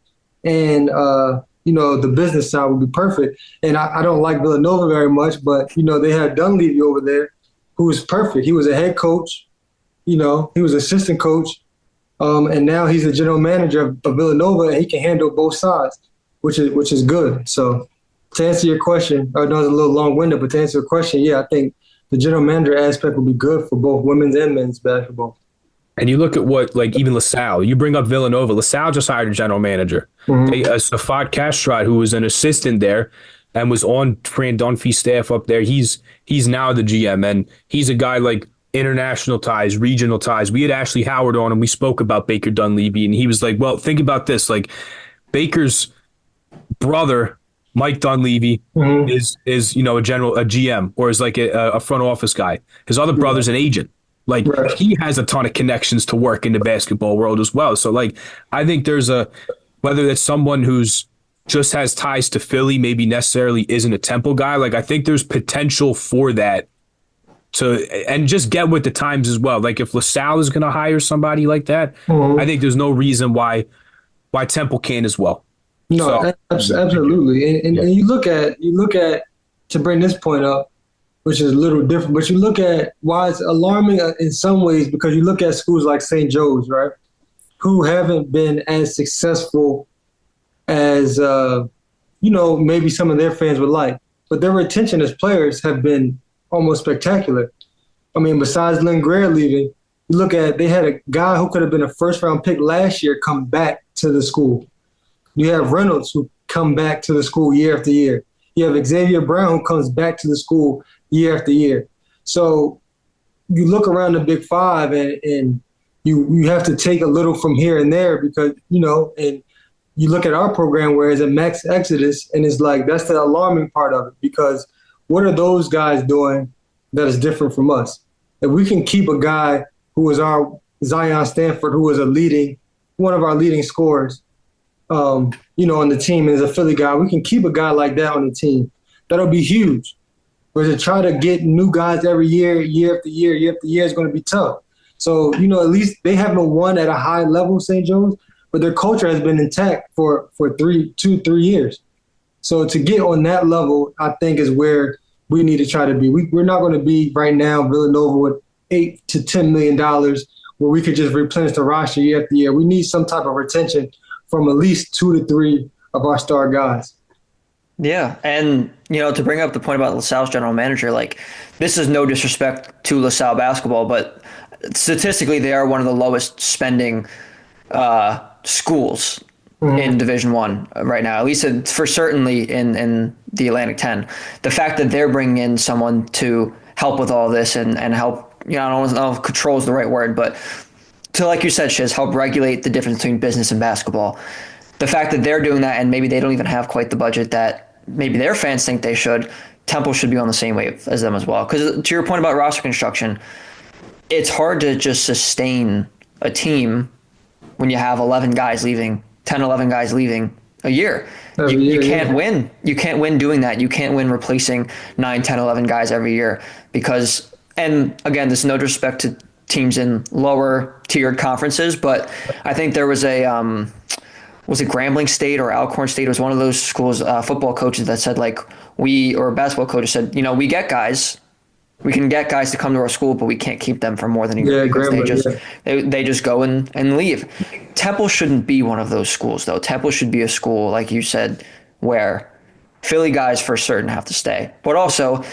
and the business side would be perfect. And I don't like Villanova very much, but they had Dunleavy over there, who was perfect. He was a head coach, he was assistant coach, and now he's the general manager of Villanova, and he can handle both sides, which is good. So to answer your question, I know it's a little long-winded, but to answer your question, yeah, I think the general manager aspect would be good for both women's and men's basketball. And you look at what, like, even LaSalle, you bring up Villanova. LaSalle just hired a general manager. Mm-hmm. Safat Castrad, who was an assistant there and was on Fran Dunphy's staff up there, he's now the GM, and he's a guy like international ties, regional ties. We had Ashley Howard on, and we spoke about Baker Dunleavy, and he was like, well, think about this. Like, Baker's brother, Mike Dunleavy, mm-hmm. is a GM, or is like a front office guy. His other brother's an agent. Like, right. He has a ton of connections to work in the basketball world as well. So, like, I think there's whether it's someone who's just has ties to Philly, maybe necessarily isn't a Temple guy. Like, I think there's potential for that and just get with the times as well. Like, if LaSalle is going to hire somebody like that, mm-hmm. I think there's no reason why Temple can't as well. No, absolutely. And you look at, to bring this point up, which is a little different, but you look at why it's alarming in some ways, because you look at schools like St. Joe's, right, who haven't been as successful as, maybe some of their fans would like. But their retention as players have been almost spectacular. I mean, besides Lynn Greer leaving, you look at, they had a guy who could have been a first-round pick last year come back to the school. You have Reynolds, who come back to the school year after year. You have Xavier Brown, who comes back to the school year after year. So you look around the Big Five, and you have to take a little from here and there, because, and you look at our program where it's a max exodus, and it's like, that's the alarming part of it, because what are those guys doing that is different from us? If we can keep a guy who is our Zion Stanford, who is one of our leading scorers, on the team, and as a Philly guy, we can keep a guy like that on the team. That'll be huge. But to try to get new guys every year, year after year, is going to be tough. So, at least they haven't won at a high level, St. Joe's, but their culture has been intact for 3 years. So to get on that level, I think, is where we need to try to be. We're not going to be right now Villanova with $8 to $10 million where we could just replenish the roster year after year. We need some type of retention from at least 2 to 3 of our star guys. Yeah, and to bring up the point about LaSalle's general manager, like, this is no disrespect to LaSalle basketball, but statistically they are one of the lowest spending schools mm-hmm. in Division I right now, at least for certainly in the Atlantic 10. The fact that they're bringing in someone to help with all this and help, I don't know if control is the right word, but to, like you said, Shizz, help regulate the difference between business and basketball. The fact that they're doing that, and maybe they don't even have quite the budget that maybe their fans think they should, Temple should be on the same wave as them as well. Because to your point about roster construction, it's hard to just sustain a team when you have 11 guys leaving, 10, 11 guys leaving a year. You can't win. You can't win doing that. You can't win replacing 9, 10, 11 guys every year because, and again, this is no disrespect to teams in lower tiered conferences, but I think there was was it Grambling State or Alcorn State? It was one of those schools, football coaches that said, like, or basketball coaches said, we get guys, we can get guys to come to our school, but we can't keep them for more than a year Yeah, because Grambling, yeah. they just go and leave. Temple shouldn't be one of those schools, though. Temple should be a school, like you said, where Philly guys for certain have to stay, but also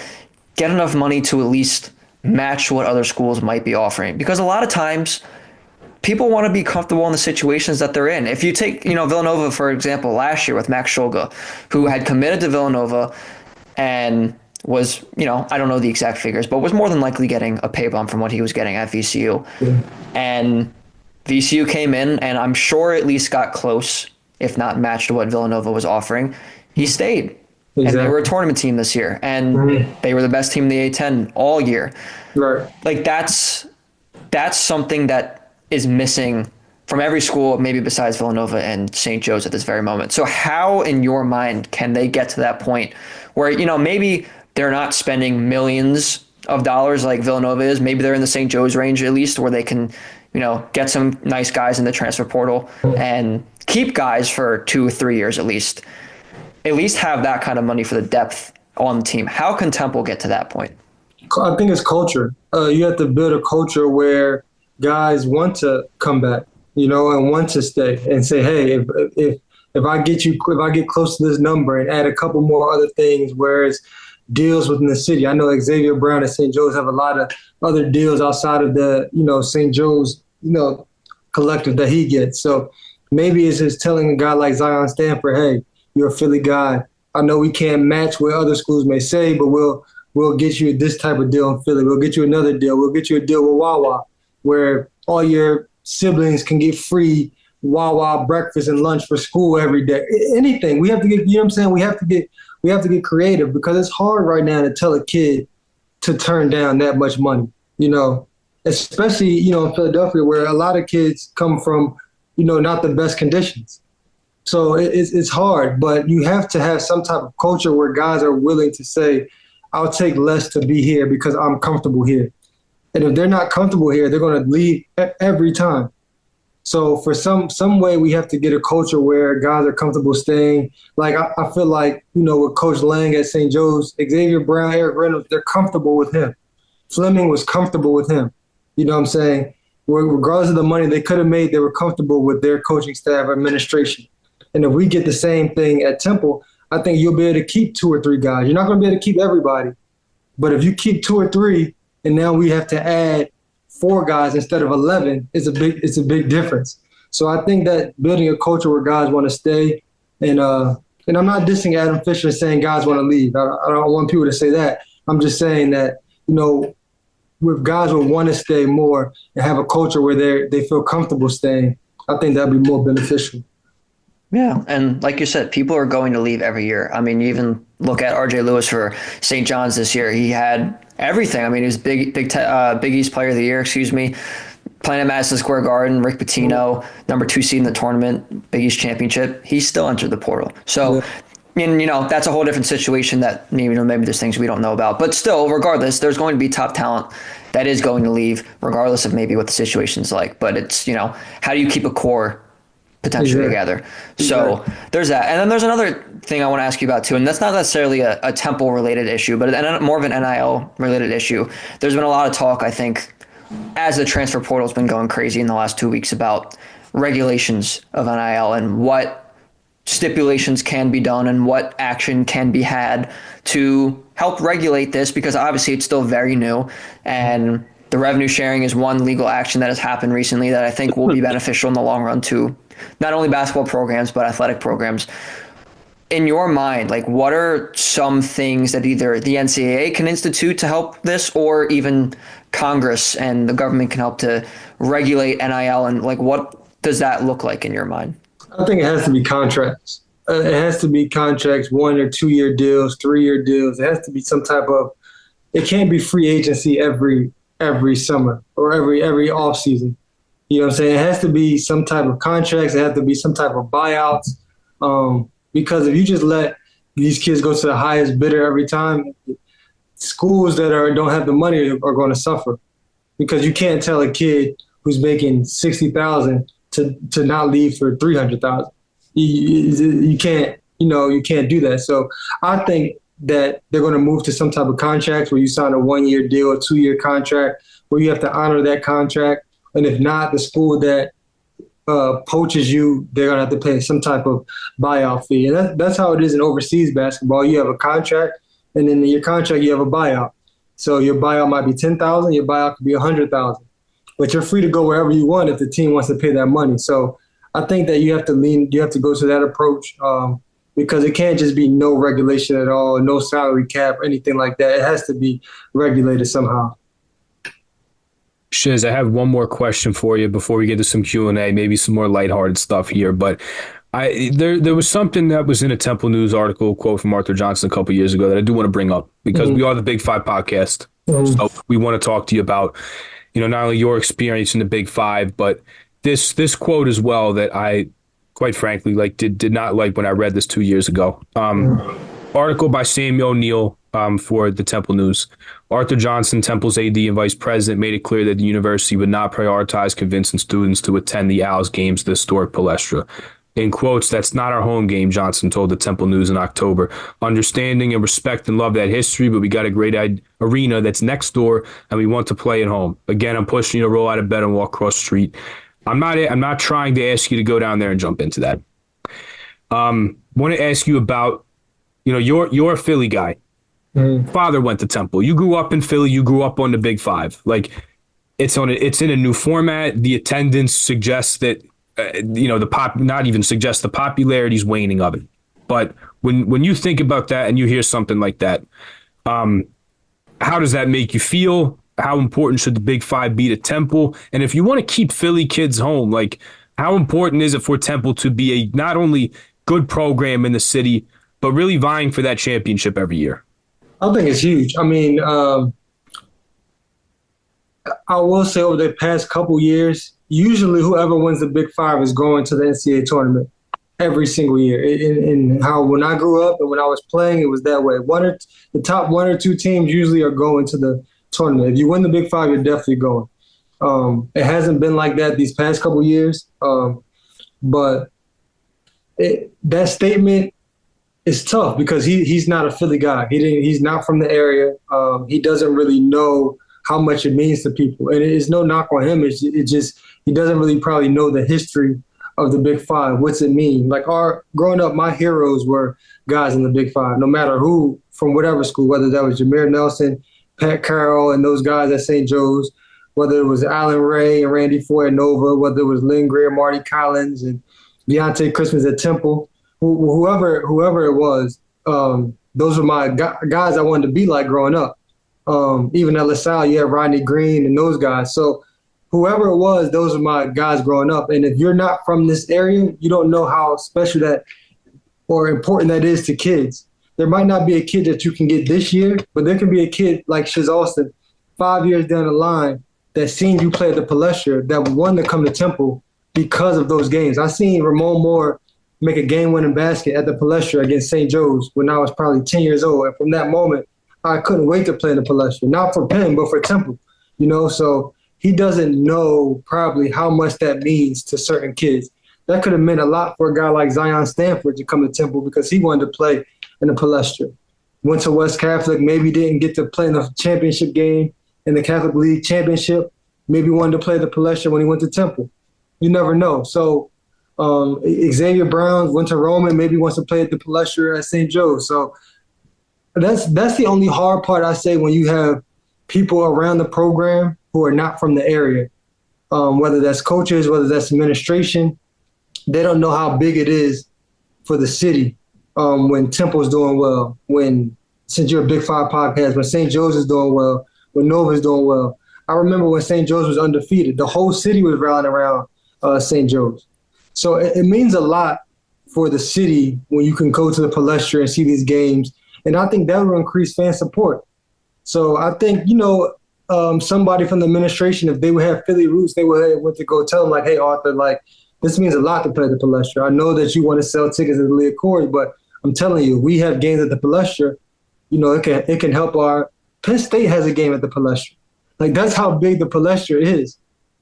get enough money to at least match what other schools might be offering. Because a lot of times people want to be comfortable in the situations that they're in. If you take, Villanova, for example, last year with Max Shulga, who had committed to Villanova and was, I don't know the exact figures, but was more than likely getting a pay bump from what he was getting at VCU. Yeah. And VCU came in, and I'm sure at least got close, if not matched what Villanova was offering. He stayed. Exactly. And they were a tournament team this year, and they were the best team in the A10 all year. Right. Like that's something that is missing from every school, maybe besides Villanova and St. Joe's at this very moment. So how, in your mind, can they get to that point where, maybe they're not spending millions of dollars like Villanova is. Maybe they're in the St. Joe's range at least, where they can, get some nice guys in the transfer portal and keep guys for 2 or 3 years at least have that kind of money for the depth on the team. How can Temple get to that point? I think it's culture. You have to build a culture where guys want to come back, and want to stay and say, hey, if I get close to this number and add a couple more other things, whereas deals within the city. I know Xavier Brown and St. Joe's have a lot of other deals outside of the, St. Joe's, collective that he gets. So maybe it's just telling a guy like Zion Stanford, hey, you're a Philly guy. I know we can't match what other schools may say, but we'll get you this type of deal in Philly. We'll get you another deal. We'll get you a deal with Wawa where all your siblings can get free Wawa breakfast and lunch for school every day. Anything. We have to get, what I'm saying? We have to get creative, because it's hard right now to tell a kid to turn down that much money, especially, in Philadelphia, where a lot of kids come from, not the best conditions. So it's hard, but you have to have some type of culture where guys are willing to say, I'll take less to be here because I'm comfortable here. And if they're not comfortable here, they're going to leave every time. So for some way, we have to get a culture where guys are comfortable staying. Like I feel like, with Coach Lang at St. Joe's, Xavier Brown, Eric Reynolds, they're comfortable with him. Fleming was comfortable with him. You know what I'm saying? Regardless of the money they could have made, they were comfortable with their coaching staff, administration. And if we get the same thing at Temple, I think you'll be able to keep 2 or 3 guys. You're not going to be able to keep everybody. But if you keep 2 or 3, and now we have to add 4 guys instead of 11, it's a big difference. So I think that building a culture where guys want to stay, and I'm not dissing Adam Fisher saying guys want to leave. I don't want people to say that. I'm just saying that, if guys would want to stay more and have a culture where they feel comfortable staying, I think that'd be more beneficial. Yeah, and like you said, people are going to leave every year. I mean, you even look at R.J. Lewis for St. John's this year. He had everything. I mean, he was Big East Player of the Year, playing at Madison Square Garden. Rick Pitino, number 2 seed in the tournament, Big East championship. He still entered the portal. So, and, that's a whole different situation that maybe there's things we don't know about. But still, regardless, there's going to be top talent that is going to leave, regardless of maybe what the situation's like. But it's, how do you keep a core potentially together? So there's that. And then there's another thing I want to ask you about too, and that's not necessarily a Temple related issue, but more of an NIL related issue. There's been a lot of talk, I think, as the transfer portal's been going crazy in the last 2 weeks, about regulations of NIL and what stipulations can be done and what action can be had to help regulate this, because obviously it's still very new, and the revenue sharing is one legal action that has happened recently that I think will be beneficial in the long run to not only basketball programs, but athletic programs. In your mind, what are some things that either the NCAA can institute to help this, or even Congress and the government can help to regulate NIL, and what does that look like in your mind? I think it has to be contracts. It has to be contracts, 1 or 2 year deals, 3-year deals. It has to be some type of, it can't be free agency every summer or every off season. You know what I'm saying? It has to be some type of contracts. It has to be some type of buyouts. Because if you just let these kids go to the highest bidder every time, schools that don't have the money are going to suffer, because you can't tell a kid who's making $60,000 to not leave for $300,000. You can't, you can't do that. So I think that they're going to move to some type of contract where you sign a 1-year deal, a 2-year contract, where you have to honor that contract. And if not, the school that poaches you, they're going to have to pay some type of buyout fee. And that's how it is in overseas basketball. You have a contract, and then in your contract, you have a buyout. So your buyout might be $10,000, your buyout could be $100,000. But you're free to go wherever you want if the team wants to pay that money. So I think that you have to go to that approach because it can't just be no regulation at all, no salary cap, anything like that. It has to be regulated somehow. Shizz, I have one more question for you before we get to some Q&A, maybe some more lighthearted stuff here. But there was something that was in a Temple News article, quote from Arthur Johnson a couple years ago that I do want to bring up because we are the Big Five podcast. So we want to talk to you about, not only your experience in the Big Five, but this quote as well that I, quite frankly, did not like when I read this 2 years ago. Article by Samuel O'Neill for the Temple News. Arthur Johnson, Temple's AD and vice president, made it clear that the university would not prioritize convincing students to attend the Owls games at the historic Palestra. In quotes, "That's not our home game," Johnson told the Temple News in October. "Understanding and respect and love that history, but we got a great arena that's next door, and we want to play at home. Again, I'm pushing you to roll out of bed and walk across the street." I'm not trying to ask you to go down there and jump into that. Want to ask you about, you're a Philly guy. Father went to Temple. You grew up in Philly. You grew up on the Big Five. It's in a new format. The attendance suggests that not even suggests the popularity's waning of it. But when you think about that and you hear something like that, how does that make you feel? How important should the Big Five be to Temple? And if you want to keep Philly kids home, how important is it for Temple to be a not only good program in the city, but really vying for that championship every year? I think it's huge. I mean, I will say over the past couple years, usually whoever wins the Big Five is going to the NCAA tournament every single year. And how when I grew up and when I was playing, it was that way. The top 1 or 2 teams usually are going to the tournament. If you win the Big Five, you're definitely going. It hasn't been like that these past couple years, but that statement is tough because he's not a Philly guy. He's not from the area. He doesn't really know how much it means to people, and it's no knock on him. It just he doesn't really probably know the history of the Big Five. What's it mean? Growing up, my heroes were guys in the Big Five, no matter who, from whatever school, whether that was Jameer Nelson, Pat Carroll, and those guys at St. Joe's, whether it was Allen Ray and Randy Foy at Nova, whether it was Lynn Greer, Marty Collins, and Deontay Christmas at Temple, whoever it was, those were my guys I wanted to be like growing up. Even at LaSalle, you have Rodney Green and those guys. So whoever it was, those are my guys growing up. And if you're not from this area, you don't know how special that or important that is to kids. There might not be a kid that you can get this year, but there can be a kid like Shizz Alston 5 years down the line that seen you play at the Palestra that wanted to come to Temple because of those games. I seen Ramon Moore make a game-winning basket at the Palestra against St. Joe's when I was probably 10 years old. And from that moment, I couldn't wait to play in the Palestra, not for Penn, but for Temple, So he doesn't know probably how much that means to certain kids. That could have meant a lot for a guy like Zion Stanford to come to Temple because he wanted to play in the Palestra. Went to West Catholic, maybe didn't get to play in the championship game in the Catholic League Championship. Maybe wanted to play the Palestra when he went to Temple. You never know. So Xavier Brown went to Roman, maybe wants to play at the Palestra at St. Joe's. So that's the only hard part, I say, when you have people around the program who are not from the area, whether that's coaches, whether that's administration. They don't know how big it is for the city when Temple's doing well, since you're a Big Five podcast, when St. Joe's is doing well, when Nova's doing well. I remember when St. Joe's was undefeated, the whole city was rallying around St. Joe's. So it means a lot for the city when you can go to the Palestra and see these games. And I think that will increase fan support. So I think, somebody from the administration, if they would have Philly roots, they would want to go tell them, hey, Arthur, this means a lot to play at the Palestra. I know that you want to sell tickets at the Lee Accord, but I'm telling you, we have games at the Palestra. It can help our – Penn State has a game at the Palestra. That's how big the Palestra is.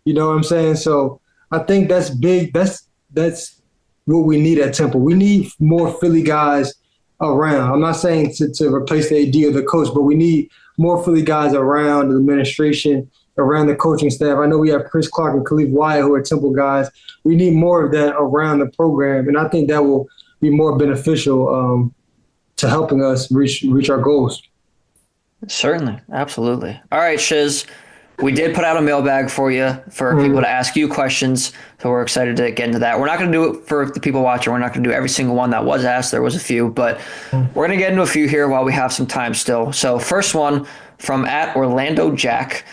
You know what I'm saying? So I think that's big. That's what we need at Temple. We need more Philly guys around. I'm not saying to replace the AD or the coach, but we need more Philly guys around the administration, around the coaching staff. I know we have Chris Clark and Khalif Wyatt, who are Temple guys. We need more of that around the program, and I think that will be more beneficial to helping us reach our goals. Certainly. Absolutely. All right, Shizz. We did put out a mailbag for you for people to ask you questions, so we're excited to get into that. We're not going to do it for the people watching. We're not going to do every single one that was asked. There was a few, but we're going to get into a few here while we have some time still. So first one from @OrlandoJack.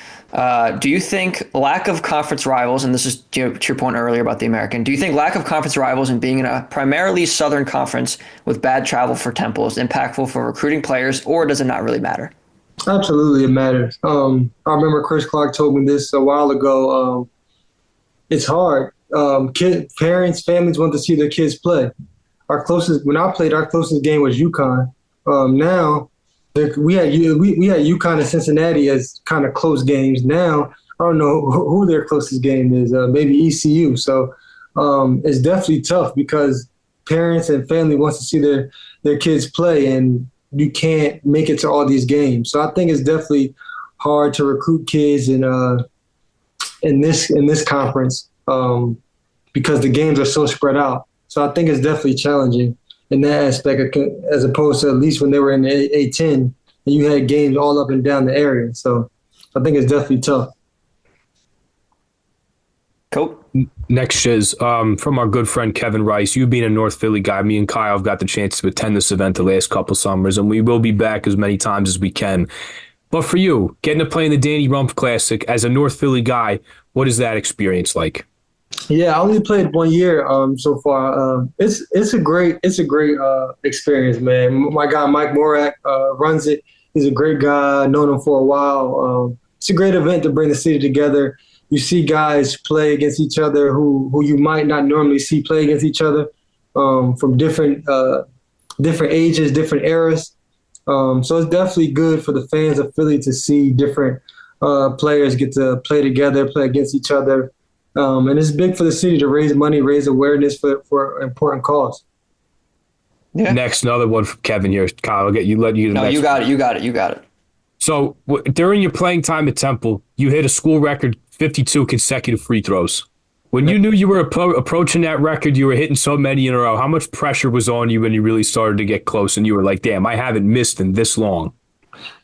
Do you think lack of conference rivals, and this is to your point earlier about the American, do you think lack of conference rivals and being in a primarily Southern conference with bad travel for Temple is impactful for recruiting players, or does it not really matter? Absolutely, it matters. I remember Chris Clark told me this a while ago. It's hard. Parents, families want to see their kids play. When I played, our closest game was UConn. Now, we had UConn and Cincinnati as kind of close games. Now, I don't know who their closest game is. Maybe ECU. So it's definitely tough because parents and family wants to see their kids play, and you can't make it to all these games. So I think it's definitely hard to recruit kids in this conference because the games are so spread out. So I think it's definitely challenging in that aspect, as opposed to at least when they were in the A10 and you had games all up and down the area. So I think it's definitely tough. Cool. Next, Shiz, from our good friend Kevin Rice. You being a North Philly guy, me and Kyle have got the chance to attend this event the last couple summers, and we will be back as many times as we can. But for you, getting to play in the Danny Rumpf Classic as a North Philly guy, what is that experience like? Yeah, I only played 1 year so far. It's a great experience, man. My guy Mike Morak runs it. He's a great guy. I've known him for a while. It's a great event to bring the city together. You see guys play against each other who you might not normally see play against each other from different ages, different eras. So it's definitely good for the fans of Philly to see different players get to play together, play against each other. And it's big for the city to raise money, raise awareness for important cause. Yeah. Next, another one from Kevin here. Kyle, I'll let you the No, next you got it. You got it. So during your playing time at Temple, you hit a school record 52 consecutive free throws. When you knew you were approaching that record, you were hitting so many in a row, how much pressure was on you when you really started to get close and you were like, damn, I haven't missed in this long?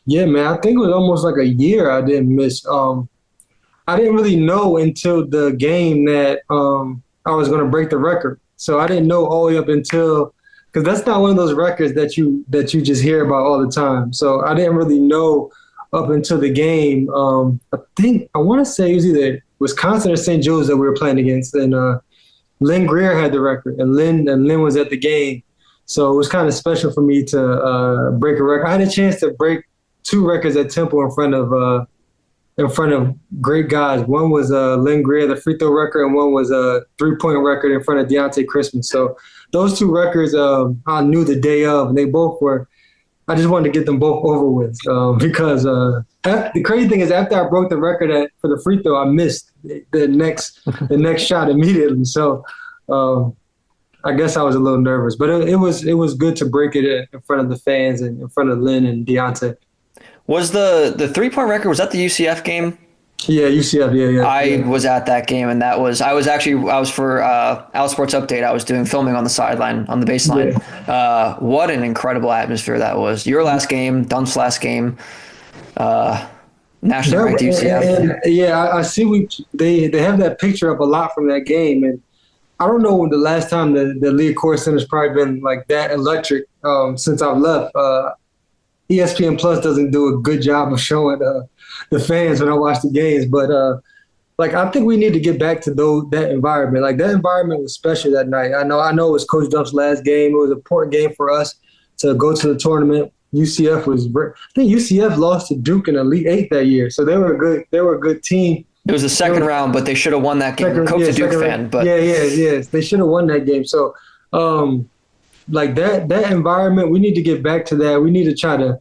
Yeah, man, I think it was almost like a year I didn't miss. I didn't really know until the game that I was going to break the record. So I didn't know all the way up until – because that's not one of those records that you just hear about all the time. So I didn't really know up until the game. I want to say it was either Wisconsin or St. Joe's that we were playing against, and Lynn Greer had the record, and Lynn was at the game. So it was kind of special for me to break a record. I had a chance to break 2 records at Temple in front of great guys. One was Lynn Greer, the free throw record, and one was a 3-point record in front of Deontay Christmas. So those 2 records I knew the day of, and they both were – I just wanted to get them both over with because the crazy thing is after I broke the record for the free throw, I missed the next shot immediately. So I guess I was a little nervous. But it was good to break it in front of the fans and in front of Lynn and Deontay. Was the 3-point record, was that the UCF game? Yeah, UCF, yeah. I was at that game, and I was for Al Sports Update. I was doing filming on the sideline, on the baseline. Yeah. What an incredible atmosphere that was. Your last game, Dunn's last game, nationally ranked UCF. I see they have that picture up a lot from that game, and I don't know when the last time the Lee Accord Center's probably been like that electric since I've left. ESPN Plus doesn't do a good job of showing the fans when I watch the games, but I think we need to get back to that environment. Like that environment was special that night. I know it was Coach Dump's last game. It was an important game for us to go to the tournament. I think UCF lost to Duke in Elite 8 that year, so they were a good team. It was the second round, but they should have won that game. Coach's a Duke fan, but they should have won that game. So. Like that environment, we need to get back to that. We need to try to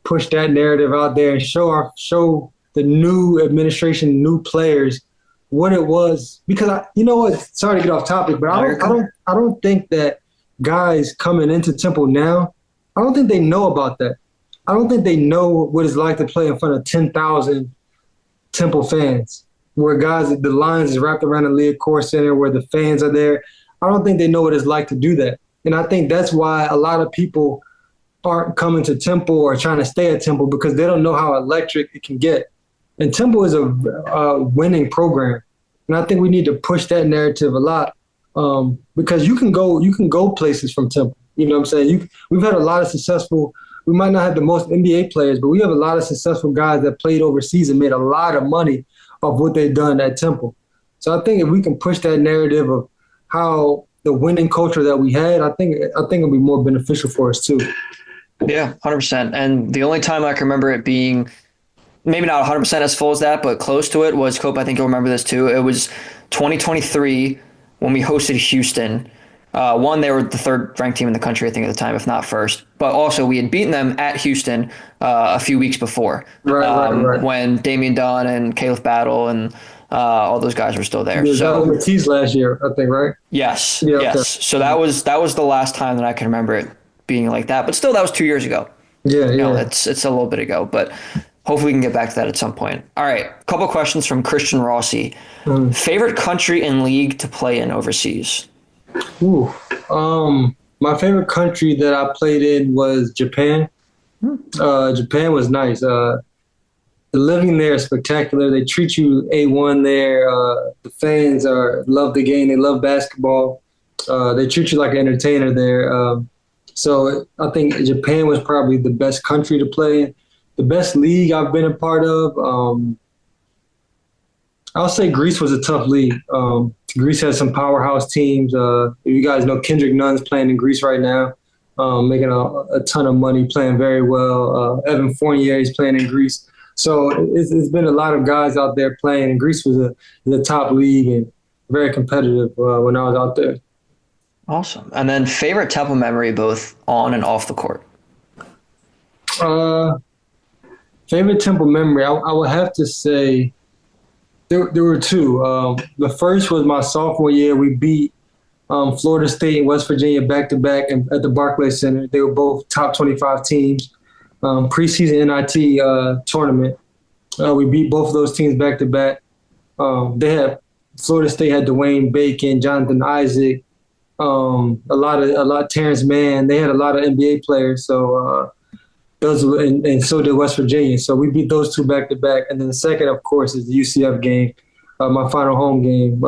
push that narrative out there and show the new administration, new players, what it was. Because you know what? Sorry to get off topic, but I don't think that guys coming into Temple now, I don't think they know about that. I don't think they know what it's like to play in front of 10,000 Temple fans, where the lines is wrapped around the Leah Core Center, where the fans are there. I don't think they know what it's like to do that. And I think that's why a lot of people aren't coming to Temple or trying to stay at Temple, because they don't know how electric it can get. And Temple is a winning program. And I think we need to push that narrative a lot, because you can go places from Temple. You know what I'm saying? We've had a lot of successful. We might not have the most NBA players, but we have a lot of successful guys that played overseas and made a lot of money off what they've done at Temple. So I think if we can push that narrative of how the winning culture that we had, I think it'll be more beneficial for us too. Yeah, 100%. And the only time I can remember it being maybe not 100% as full as that, but close to it was, Cope, I think you'll remember this too. It was 2023 when we hosted Houston. One, they were the third ranked team in the country, I think, at the time, if not first. But also, we had beaten them at Houston a few weeks before, right. When Damian Dunn and Caleb Battle and all those guys were still there. Yeah, so that was Matisse last year, I think, right? Yes, yeah, yes. Okay. So that was the last time that I can remember it being like that. But still, that was 2 years ago. Yeah, yeah. It's a little bit ago, but hopefully we can get back to that at some point. All right, a couple questions from Christian Rossi. Favorite country and league to play in overseas? Ooh, my favorite country that I played in was Japan. Japan was nice. The living there is spectacular. They treat you A1 there. The fans love the game. They love basketball. They treat you like an entertainer there. So I think Japan was probably the best country to play in. The best league I've been a part of, I'll say Greece was a tough league. Greece has some powerhouse teams. You guys know Kendrick Nunn's playing in Greece right now, making a ton of money, playing very well. Evan Fournier is playing in Greece. So it's been a lot of guys out there playing, and Greece was the top league and very competitive when I was out there. Awesome. And then favorite Temple memory, both on and off the court? Favorite Temple memory, I would have to say there were two. The first was my sophomore year. We beat Florida State and West Virginia back-to-back at the Barclays Center. They were both top 25 teams. Preseason NIT tournament. We beat both of those teams back-to-back. Florida State had Dwayne Bacon, Jonathan Isaac, Terrence Mann. They had a lot of NBA players. So and so did West Virginia. So we beat those two back-to-back. And then the second, of course, is the UCF game, my final home game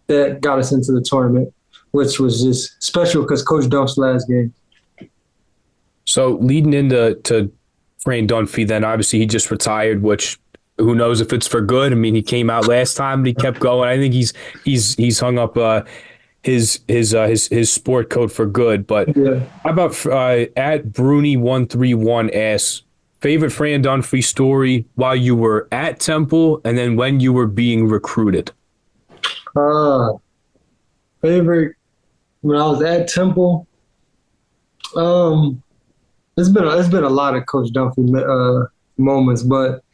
that got us into the tournament, which was just special because Coach Dump's last game. So leading into Fran Dunphy, then obviously he just retired, which who knows if it's for good. I mean, he came out last time, but he kept going. I think he's hung up his sport coat for good. But yeah. How about at Bruni131 asks, favorite Fran Dunphy story while you were at Temple and then when you were being recruited? Favorite when I was at Temple. It's been a lot of Coach Dunphy moments, but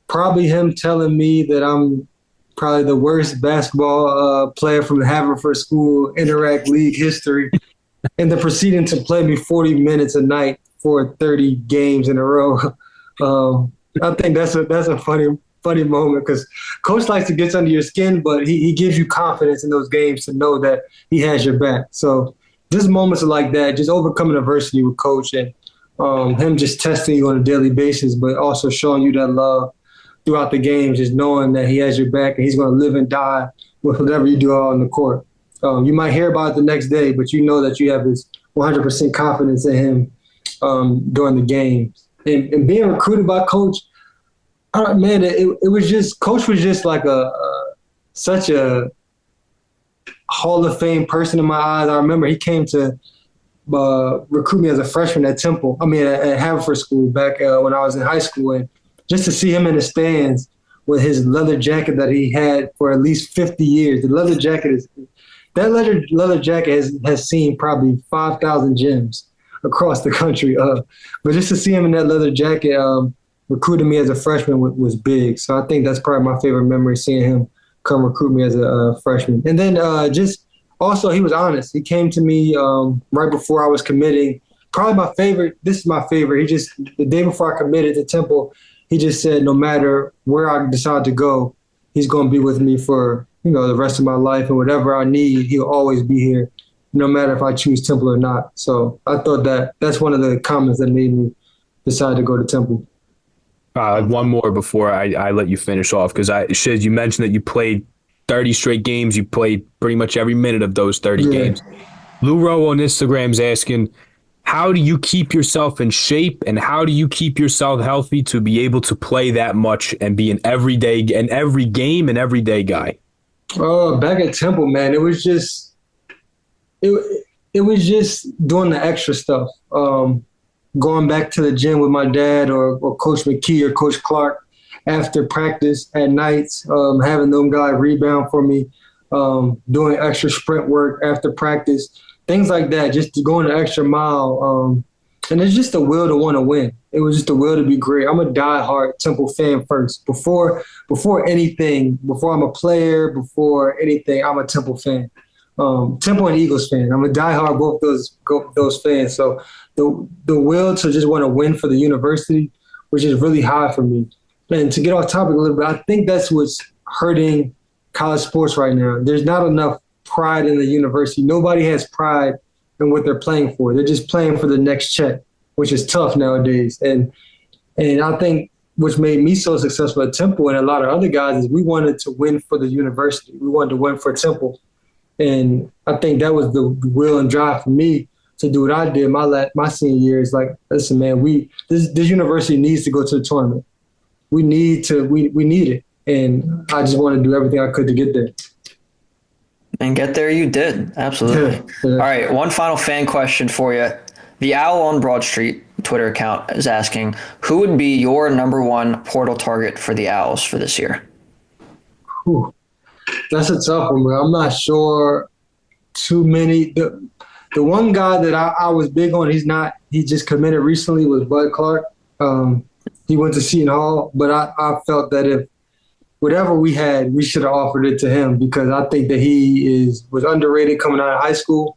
probably him telling me that I'm probably the worst basketball player from the Haverford School Interact League history, and then proceeding to play me 40 minutes a night for 30 games in a row. I think that's a funny moment because Coach likes to get under your skin, but he gives you confidence in those games to know that he has your back. So just moments like that, just overcoming adversity with Coach and him just testing you on a daily basis, but also showing you that love throughout the games, just knowing that he has your back and he's going to live and die with whatever you do out on the court. You might hear about it the next day, but you know that you have this 100% confidence in him during the games. And being recruited by Coach, man, it was just, Coach was just like such a Hall of Fame person in my eyes. I remember he came to recruit me as a freshman at Haverford School back when I was in high school. And just to see him in the stands with his leather jacket that he had for at least 50 years. The leather jacket leather jacket has seen probably 5,000 gyms across the country. But just to see him in that leather jacket recruiting me as a freshman was big. So I think that's probably my favorite memory, seeing him come recruit me as a freshman. And then just also, he was honest. He came to me right before I was committing. Probably my favorite. This is my favorite. The day before I committed to Temple, he just said, no matter where I decide to go, he's going to be with me for, the rest of my life, and whatever I need, he'll always be here, no matter if I choose Temple or not. So I thought that's one of the comments that made me decide to go to Temple. One more before I let you finish off, because Shizz, you mentioned that you played 30 straight games. You played pretty much every minute of those 30 games. Lou Rowe on Instagram's asking, how do you keep yourself in shape, and how do you keep yourself healthy to be able to play that much and be an every game and everyday guy? Back at Temple, man, it was just doing the extra stuff. Going back to the gym with my dad or Coach McKee or Coach Clark after practice at nights, having them guys rebound for me, doing extra sprint work after practice, things like that, just going the extra mile. And it's just the will to want to win. It was just the will to be great. I'm a diehard Temple fan first. Before anything, before I'm a player, before anything, I'm a Temple fan. Temple and Eagles fan. I'm a diehard both those fans. So the will to just want to win for the university, which is really high for me. And to get off topic a little bit, I think that's what's hurting college sports right now. There's not enough pride in the university. Nobody has pride in what they're playing for. They're just playing for the next check, which is tough nowadays. And I think which made me so successful at Temple and a lot of other guys is we wanted to win for the university. We wanted to win for Temple. And I think that was the will and drive for me to do what I did my senior year. Is like, listen, man, this university needs to go to the tournament. We need it. And I just want to do everything I could to get there. And get there you did. Absolutely. Yeah. All right, one final fan question for you. The Owl on Broad Street Twitter account is asking, who would be your number one portal target for the Owls for this year? Whew. That's a tough one, man. I'm not sure too many. The one guy that I was big on, he just committed recently, was Bud Clark. He went to Seton Hall, but I felt that if whatever we had, we should have offered it to him because I think that he was underrated coming out of high school.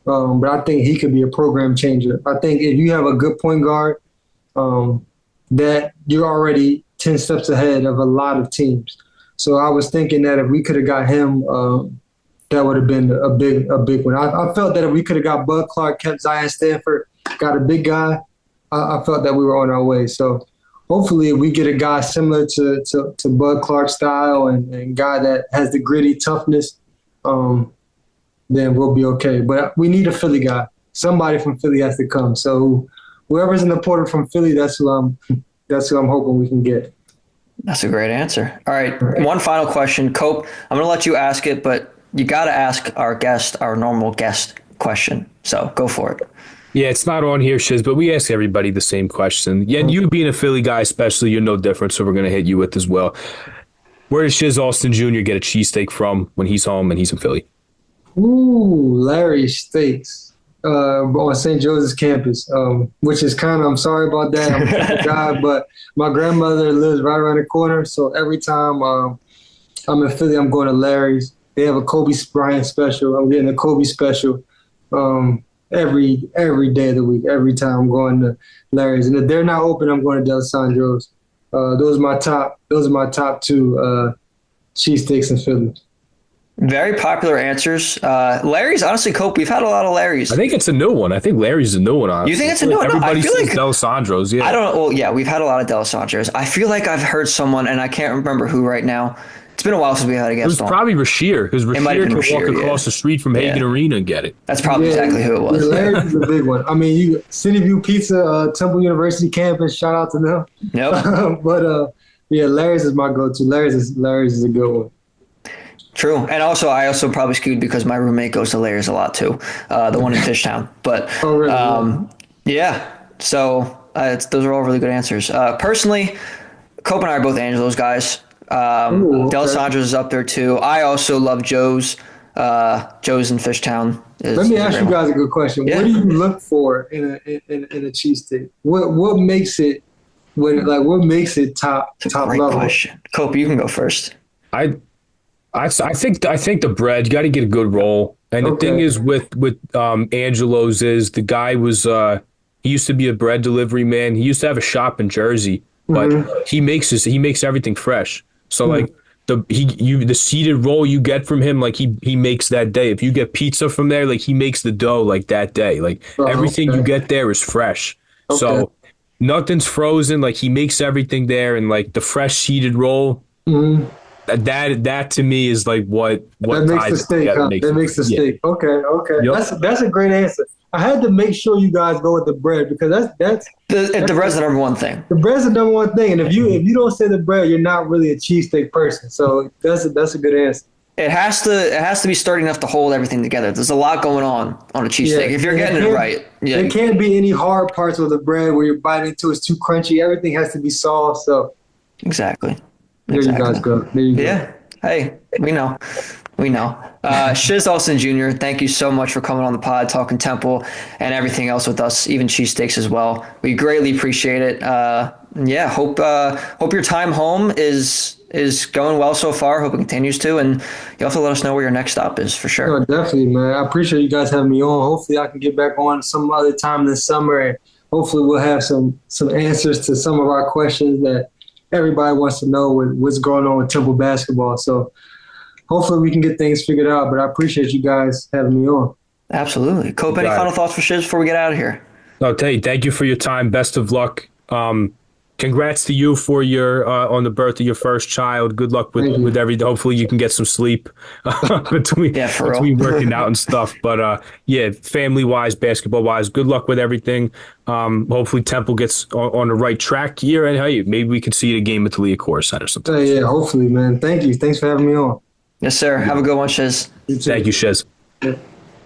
But I think he could be a program changer. I think if you have a good point guard, that you're already 10 steps ahead of a lot of teams. So I was thinking that if we could have got him, that would have been a big one. I felt that if we could have got Bud Clark, kept Zion Stanford, got a big guy, I felt that we were on our way. So hopefully if we get a guy similar to Bud Clark's style and guy that has the gritty toughness, then we'll be okay. But we need a Philly guy. Somebody from Philly has to come. So whoever's in the portal from Philly, that's who I'm hoping we can get. That's a great answer. All right. One final question. Cope, I'm going to let you ask it, but you got to ask our normal guest question. So go for it. Yeah, it's not on here, Shizz, but we ask everybody the same question. Yeah, and you being a Philly guy especially, you're no different, so we're going to hit you with as well. Where does Shizz Alston Jr. get a cheesesteak from when he's home and he's in Philly? Ooh, Larry's Steaks on St. Joseph's campus, which is I'm sorry about that. I'm a guy, but my grandmother lives right around the corner, so every time I'm in Philly, I'm going to Larry's. They have a Kobe Bryant special. I'm getting a Kobe special every day of the week. Every time I'm going to Larry's, and if they're not open, I'm going to D'Alessandro's. Those are my top two cheesesteaks in Philly. Very popular answers. Larry's, honestly, Cope, we've had a lot of Larry's. I think it's a new one. I think Larry's is a new one, honestly. You think it's a new one? Everybody I feel says like D'Alessandro's, yeah. I don't know. Well, yeah, we've had a lot of D'Alessandro's. I feel like I've heard someone, and I can't remember who right now. It's been a while since we had a guest on. It was probably Rasheer, because Rasheer can walk across the street from Hagan Arena and get it. That's probably exactly who it was. Yeah, Larry's is a big one. I mean, City View Pizza, Temple University campus, shout out to them. Nope. But Larry's is my go-to. Larry's is a good one. True. And also, I also probably skewed because my roommate goes to Larry's a lot too, the one in Fishtown. But really? Yeah, so those are all really good answers. Personally, Cope and I are both Angelo's guys. Okay. D'Alessandro's is up there too. I also love Joe's. Joe's in Fishtown. Let me ask you guys a good question. Yeah. What do you look for in a cheesesteak? What makes it what makes it top level? Question. Cope, you can go first. I think the bread, you got to get a good roll. And the thing Okay. is with Angelo's is the guy was he used to be a bread delivery man. He used to have a shop in Jersey, but Mm-hmm. he makes everything fresh. So like the seeded roll you get from him, like he makes that day. If you get pizza from there, like he makes the dough like that day. Like Oh, everything you okay. get there is fresh. Okay. So nothing's frozen. Like he makes everything there, and like the fresh seeded roll. Mm-hmm. That to me is like That what makes the ties it steak, together huh? makes That it makes great. the Yeah. steak. Okay, okay. Yep. That's a great answer. I had to make sure you guys go with the bread because The bread's the number one thing. the bread's the number one thing. And if you don't say the bread, you're not really a cheesesteak person. So that's a good answer. It has to be sturdy enough to hold everything together. There's a lot going on a Yeah. cheesesteak. If you're And getting it right, yeah, there can't be any hard parts of the bread where you're biting into it's too crunchy. Everything has to be soft. So exactly. there you guys go. There you go. Yeah. Hey, we know. We know. Shizz Alston Jr., thank you so much for coming on the pod, talking Temple and everything else with us, even cheesesteaks as well. We greatly appreciate it. Yeah, hope your time home is going well so far. Hope it continues to, and you'll have to let us know where your next stop is for sure. No, definitely, man. I appreciate you guys having me on. Hopefully, I can get back on some other time this summer, and hopefully, we'll have some answers to some of our questions that everybody wants to know with what's going on with Temple basketball. So, hopefully, we can get things figured out. But I appreciate you guys having me on. Absolutely. Cope, any Got it. final thoughts for Shizz before we get out of here? I'll tell you, thank you for your time. Best of luck. Congrats to you for your on the birth of your first child. Good luck Thank you. with everything. Hopefully you can get some sleep between Yeah, for real. between working out and stuff. But yeah, family wise, basketball wise, good luck with everything. Hopefully Temple gets on the right track here, and hey, maybe we can see a game at the Leah Core Center sometime. Yeah, hopefully, man. Thank you. Thanks for having me on. Yes, sir. Have a good one, Shizz. You too. Thank you, Shizz. Yeah.